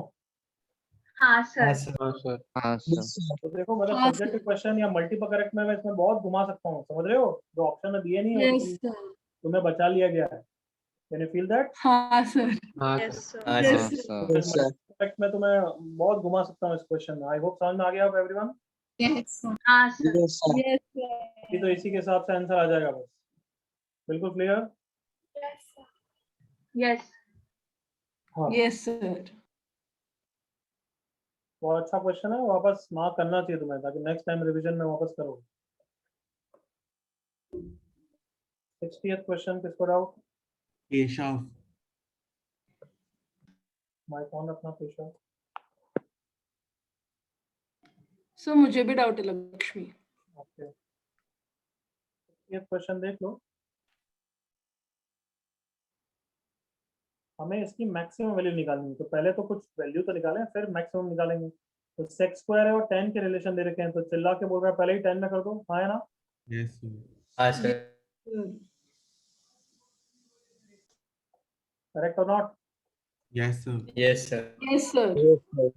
[SPEAKER 5] हाँ सर
[SPEAKER 13] हाँ सर।
[SPEAKER 3] हाँ सर।
[SPEAKER 8] हाँ
[SPEAKER 13] Yes,
[SPEAKER 8] सर।
[SPEAKER 13] sir.
[SPEAKER 1] तो देखो मतलब
[SPEAKER 12] हाँ,
[SPEAKER 1] सब्जेक्टिव क्वेश्चन या मल्टीपल करेक्ट में मैं इसमें बहुत घुमा सकता हूँ, समझ रहे हो? जो ऑप्शन में दिए नहीं हो,
[SPEAKER 12] यस सर।
[SPEAKER 1] तुम्हें बचा लिया गया है। Can you feel that?
[SPEAKER 12] हाँ सर।
[SPEAKER 3] हाँ
[SPEAKER 5] yes
[SPEAKER 3] सर।
[SPEAKER 5] sir
[SPEAKER 13] हाँ
[SPEAKER 12] yes
[SPEAKER 13] sir.
[SPEAKER 12] Sir.
[SPEAKER 11] Yes, sir.
[SPEAKER 1] Correct में तुम्हें बहुत घुमा सकता हूँ इस क्वेश्चन में। आई होप समझ में आ गया एवरीवन।
[SPEAKER 5] yes sir हाँ सर
[SPEAKER 11] Yes, sir.
[SPEAKER 12] यस
[SPEAKER 1] ये तो इसी के हिसाब से आंसर आ जाएगा बस। बिल्कुल क्लियर?
[SPEAKER 5] yes
[SPEAKER 1] हाँ,
[SPEAKER 12] यस सर।
[SPEAKER 1] बहुत अच्छा क्वेश्चन है, वापस मार्क करना चाहिए तुम्हें, ताकि नेक्स्ट टाइम रिवीजन में वापस करो। 60th क्वेश्चन किसको डाउट?
[SPEAKER 4] केशव।
[SPEAKER 1] माइक ऑन रखना पेशा।
[SPEAKER 12] सर मुझे भी डाउट है लक्ष्मी।
[SPEAKER 1] ओके, 60th क्वेश्चन देख लो। हमें इसकी मैक्सिमम वैल्यू निकालनी है, तो पहले तो कुछ वैल्यू तो निकालें, फिर मैक्सिमम निकालेंगे। तो सेक्स स्क्वायर है और 10 के रिलेशन दे रखे हैं, तो चिल्ला के बोल रहा है पहले ही 10 में कर दो, हाँ है ना?
[SPEAKER 4] यस
[SPEAKER 13] हाँ सर।
[SPEAKER 1] करेक्ट और not?
[SPEAKER 4] Yes sir.
[SPEAKER 13] Yes, sir.
[SPEAKER 12] Yes sir.
[SPEAKER 11] Yes, sir.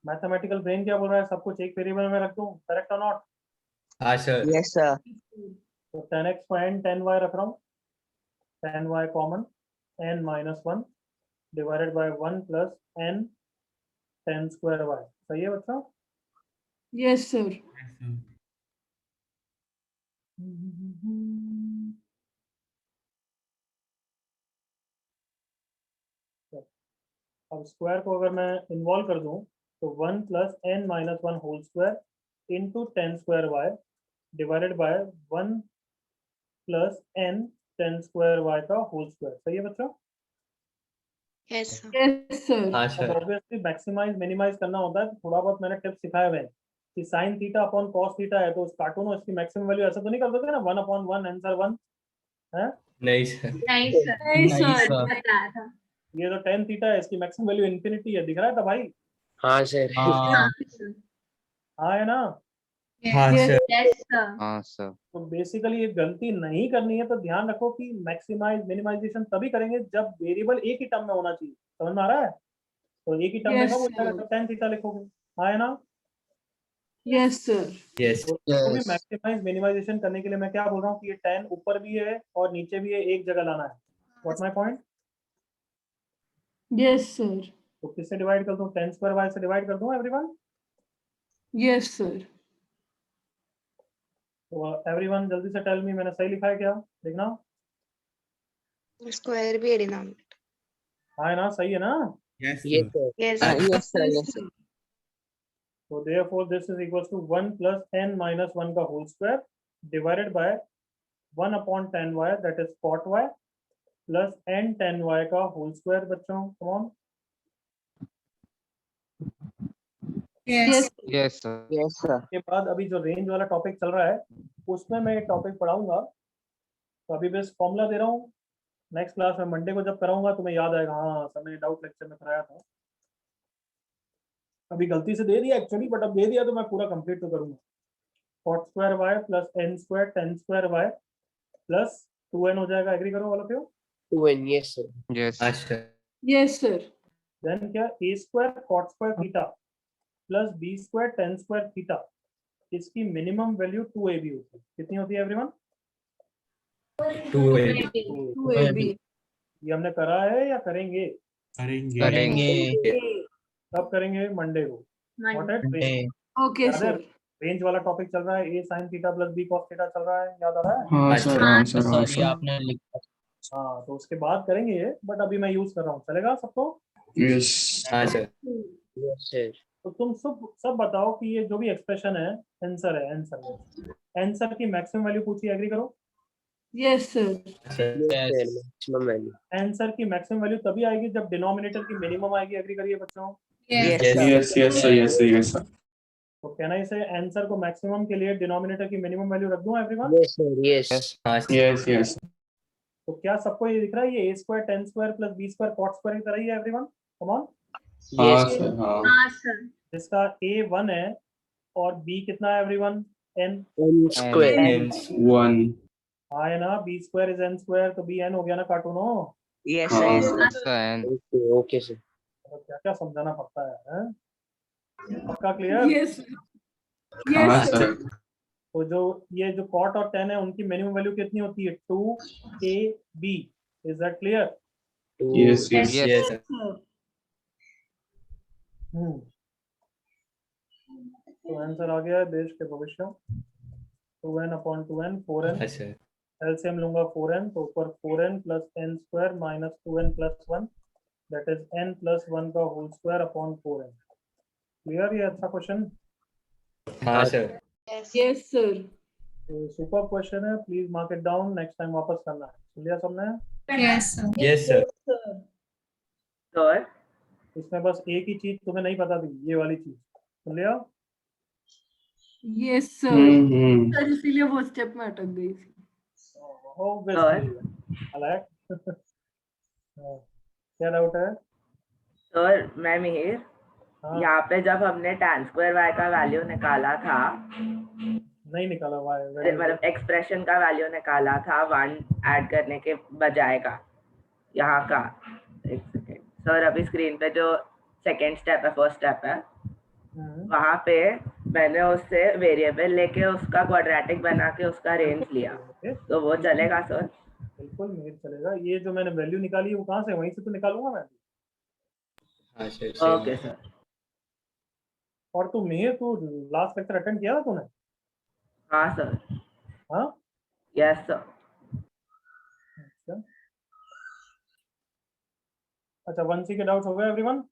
[SPEAKER 1] Mathematical brain क्या बोल रहा है? सब कुछ एक वेरिएबल में रख दूं, करेक्ट और नॉट?
[SPEAKER 13] हाँ सर।
[SPEAKER 11] Yes, sir.
[SPEAKER 1] तो 10x को n 10y रख रहा हूँ, 10y common, n minus 1 divided by 1 plus n 10 square y। सही है बच्चों?
[SPEAKER 12] Yes sir.
[SPEAKER 1] अब स्क्वायर को अगर मैं इन्वॉल्व कर दूं तो 1 plus n minus 1 whole square into 10 square y divided by 1 plus n 10 square y का होल स्क्वायर। सही है बच्चों?
[SPEAKER 5] yes sir
[SPEAKER 12] yes sir.
[SPEAKER 13] हाँ
[SPEAKER 1] अब
[SPEAKER 13] सर।
[SPEAKER 1] ऑब्वियसली मैक्सिमाइज मिनिमाइज करना होता है, थोड़ा बहुत मैंने टिप्स सिखाए हुए हैं कि sine theta upon cos theta है, तो उस कार्टून में इसकी मैक्सिमम वैल्यू ऐसा तो नहीं कर दोगे ना 1 अपॉन 1 आंसर 1 है?
[SPEAKER 13] नहीं सर।
[SPEAKER 5] नहीं सर
[SPEAKER 12] नहीं
[SPEAKER 13] नहीं
[SPEAKER 12] सर।
[SPEAKER 13] सर।
[SPEAKER 5] बताया था
[SPEAKER 1] ये तो 10 थीटा है, इसकी मैक्सिमम वैल्यू इन्फिनिटी है, दिख रहा है था भाई?
[SPEAKER 11] हाँ सर।
[SPEAKER 13] हाँ
[SPEAKER 5] हाँ sir
[SPEAKER 1] हाँ है ना?
[SPEAKER 13] हाँ
[SPEAKER 12] Yes.
[SPEAKER 13] सर।
[SPEAKER 5] yes sir
[SPEAKER 8] हाँ सर।
[SPEAKER 1] तो बेसिकली ये गलती नहीं करनी है, तो ध्यान रखो कि मैक्सिमाइज मिनिमाइजेशन तभी करेंगे जब वेरिएबल एक ही टर्म में होना चाहिए। समझ में आ रहा है? तो एक ही टर्म में
[SPEAKER 12] Yes,
[SPEAKER 1] कब हो जाएगा?
[SPEAKER 12] sir.
[SPEAKER 1] जब 10 थीटा लिखोगे, हाँ है ना?
[SPEAKER 12] Yes sir.
[SPEAKER 13] यस।
[SPEAKER 1] तो इसको भी मैक्सिमाइज मिनिमाइजेशन करने के लिए मैं क्या बोल रहा हूँ कि ये 10 ऊपर भी है और नीचे भी है, एक जगह लाना है। What my point?
[SPEAKER 12] Yes sir.
[SPEAKER 1] तो किससे डिवाइड कर दूं? 10 स्क्वायर y से डिवाइड कर दूं एवरीवन?
[SPEAKER 12] Yes sir.
[SPEAKER 1] तो एवरीवन जल्दी से टेल मी, मैंने सही लिखा है क्या? देखना,
[SPEAKER 5] स्क्वायर भी है डिनोमिनेटर
[SPEAKER 1] हाँ है ना? सही है ना?
[SPEAKER 4] Yes
[SPEAKER 11] Yes,
[SPEAKER 4] sir.
[SPEAKER 11] sir.
[SPEAKER 5] yes
[SPEAKER 11] Yes, sir. Yes, sir.
[SPEAKER 1] So therefore this is equals to 1 plus n minus 1 का whole square divided by 1 upon 10y, that is cot y, plus n 10y का whole square। बच्चों come on,
[SPEAKER 12] yes
[SPEAKER 8] yes sir.
[SPEAKER 11] Yes, sir.
[SPEAKER 1] के बाद अभी जो range वाला topic चल रहा है उसमें मैं टॉपिक पढ़ाऊंगा, तो अभी बस फॉर्मूला दे रहा हूँ। नेक्स्ट क्लास में मंडे को जब कराऊंगा तुम्हें याद आएगा, हाँ सर मैंने डाउट लेक्चर में कराया था, अभी गलती से दे दिया एक्चुअली, बट अब दे दिया तो मैं पूरा कंप्लीट तो करूंगा। cot square y plus n square 10 square y plus 2n हो जाएगा। एग्री करो all of you?
[SPEAKER 11] 2n, yes sir.
[SPEAKER 8] Yes.
[SPEAKER 13] हाँ सर.
[SPEAKER 12] Yes, sir.
[SPEAKER 1] देन क्या a square cot square theta plus b square tan square theta, इसकी minimum value 2ab होती है. कितनी होती है एवरीवन?
[SPEAKER 13] 2ab.
[SPEAKER 12] 2ab.
[SPEAKER 1] ये हमने करा है या करेंगे?
[SPEAKER 8] करेंगे.
[SPEAKER 1] कब करेंगे? मंडे को. Got it?
[SPEAKER 12] Okay,
[SPEAKER 1] याद है?
[SPEAKER 12] sir.
[SPEAKER 1] रेंज वाला टॉपिक चल रहा है, a sin theta plus b cos theta चल रहा है, याद आ रहा है?
[SPEAKER 4] हाँ सर, हाँ सर, हाँ
[SPEAKER 11] सॉरी
[SPEAKER 4] सर.
[SPEAKER 11] आपने लिखा.
[SPEAKER 1] हाँ, तो उसके बाद करेंगे ये, बट अभी मैं यूज कर रहा हूँ. चलेगा सबको?
[SPEAKER 4] यस.
[SPEAKER 13] हाँ सर.
[SPEAKER 11] Yes sir.
[SPEAKER 1] तो तुम सब बताओ कि ये जो भी एक्सप्रेशन है आंसर है. आंसर की मैक्सिमम वैल्यू पूछी, एग्री करो.
[SPEAKER 12] Yes, sir.
[SPEAKER 11] Yes sir. Maximum value.
[SPEAKER 1] Answer की मैक्सिमम वैल्यू तभी आएगी जब डिनोमिनेटर की मिनिमम आएगी. एग्री करिए बच्चों.
[SPEAKER 11] Yes
[SPEAKER 13] Yes.
[SPEAKER 11] sir.
[SPEAKER 4] Yes yes sir, yes sir, yes sir.
[SPEAKER 1] तो कहना इसे आंसर को मैक्सिमम के लिए डिनोमिनेटर की मिनिमम वैल्यू रख दूं एवरीवन.
[SPEAKER 11] Yes sir. Yes.
[SPEAKER 13] हाँ सर.
[SPEAKER 4] Yes yes.
[SPEAKER 1] तो क्या सबको ये दिख रहा है? ये a square tan square plus b square cot square की तरह ही है एवरीवन. Come on.
[SPEAKER 4] हाँ
[SPEAKER 11] Yes.
[SPEAKER 4] सर, हाँ.
[SPEAKER 5] हाँ सर.
[SPEAKER 1] जिसका a 1 है और b कितना है everyone? n.
[SPEAKER 11] N square.
[SPEAKER 13] N.
[SPEAKER 4] 1.
[SPEAKER 1] हाँ है ना, b square is n square, तो b n हो गया ना कार्टूनो.
[SPEAKER 11] Yes
[SPEAKER 4] हाँ
[SPEAKER 11] sir.
[SPEAKER 4] Sir.
[SPEAKER 8] N.
[SPEAKER 11] Okay. Okay sir.
[SPEAKER 1] तो क्या क्या समझाना पड़ता है? पक्का क्लियर?
[SPEAKER 12] Yes, sir.
[SPEAKER 4] हाँ
[SPEAKER 12] Yes, sir.
[SPEAKER 4] सर.
[SPEAKER 1] तो जो ये जो cot और tan है उनकी मिनिमम वैल्यू कितनी होती है? 2ab. Is that clear?
[SPEAKER 4] Yes yes.
[SPEAKER 8] Yes.
[SPEAKER 13] Yes sir.
[SPEAKER 12] Sir.
[SPEAKER 1] तो आंसर आ गया है देश के भविष्य. 2n upon 2n 4n.
[SPEAKER 13] हाँ सर.
[SPEAKER 1] एलसीएम लूंगा 4n, तो ऊपर 4n plus n square minus 2n plus 1, that is n plus 1 का whole square upon 4n. Clear? ये अच्छा क्वेश्चन.
[SPEAKER 13] हाँ sir.
[SPEAKER 12] Yes, sir.
[SPEAKER 1] Super question है. Please mark it down. Next time वापस करना है. सुन लिया सबने?
[SPEAKER 12] Yes, sir.
[SPEAKER 13] Yes sir.
[SPEAKER 10] Sir
[SPEAKER 1] इसमें बस एक ही चीज तुम्हें नहीं पता थी, ये वाली चीज. सुन लिया?
[SPEAKER 12] Yes, sir.
[SPEAKER 4] हम्म.
[SPEAKER 12] सर इसीलिए वो स्टेप में अटक गई थी.
[SPEAKER 1] ऑब्वियसली. अलग. क्या डाउट है?
[SPEAKER 10] सर मैं मिहिर,
[SPEAKER 1] हाँ.
[SPEAKER 10] यहाँ पे जब हमने tan स्क्वायर y का वैल्यू निकाला था,
[SPEAKER 1] नहीं निकाला हुआ है.
[SPEAKER 10] मतलब एक्सप्रेशन का वैल्यू निकाला था 1 ऐड करने के बजाय का, यहाँ का. एक सेकेंड सर, अभी स्क्रीन पे जो सेकेंड स्टेप है, फर्स्ट स्टेप है, वहाँ पे मैंने उससे वेरिएबल लेके उसका क्वाड्रेटिक बना के उसका रेंज लिया, तो वो चलेगा सर?
[SPEAKER 1] बिल्कुल मिहिर चलेगा. ये जो मैंने वैल्यू निकाली है वो कहाँ से? वहीं से तो निकालूंगा मैं.
[SPEAKER 13] हाँ सर.
[SPEAKER 10] Okay sir.
[SPEAKER 1] और तू मिहिर, तू लास्ट लेक्चर अटेंड किया था तूने?
[SPEAKER 10] हाँ सर.
[SPEAKER 1] हाँ.
[SPEAKER 10] Yes sir.
[SPEAKER 1] अच्छा 1C के डाउट हो गए एवरीवन?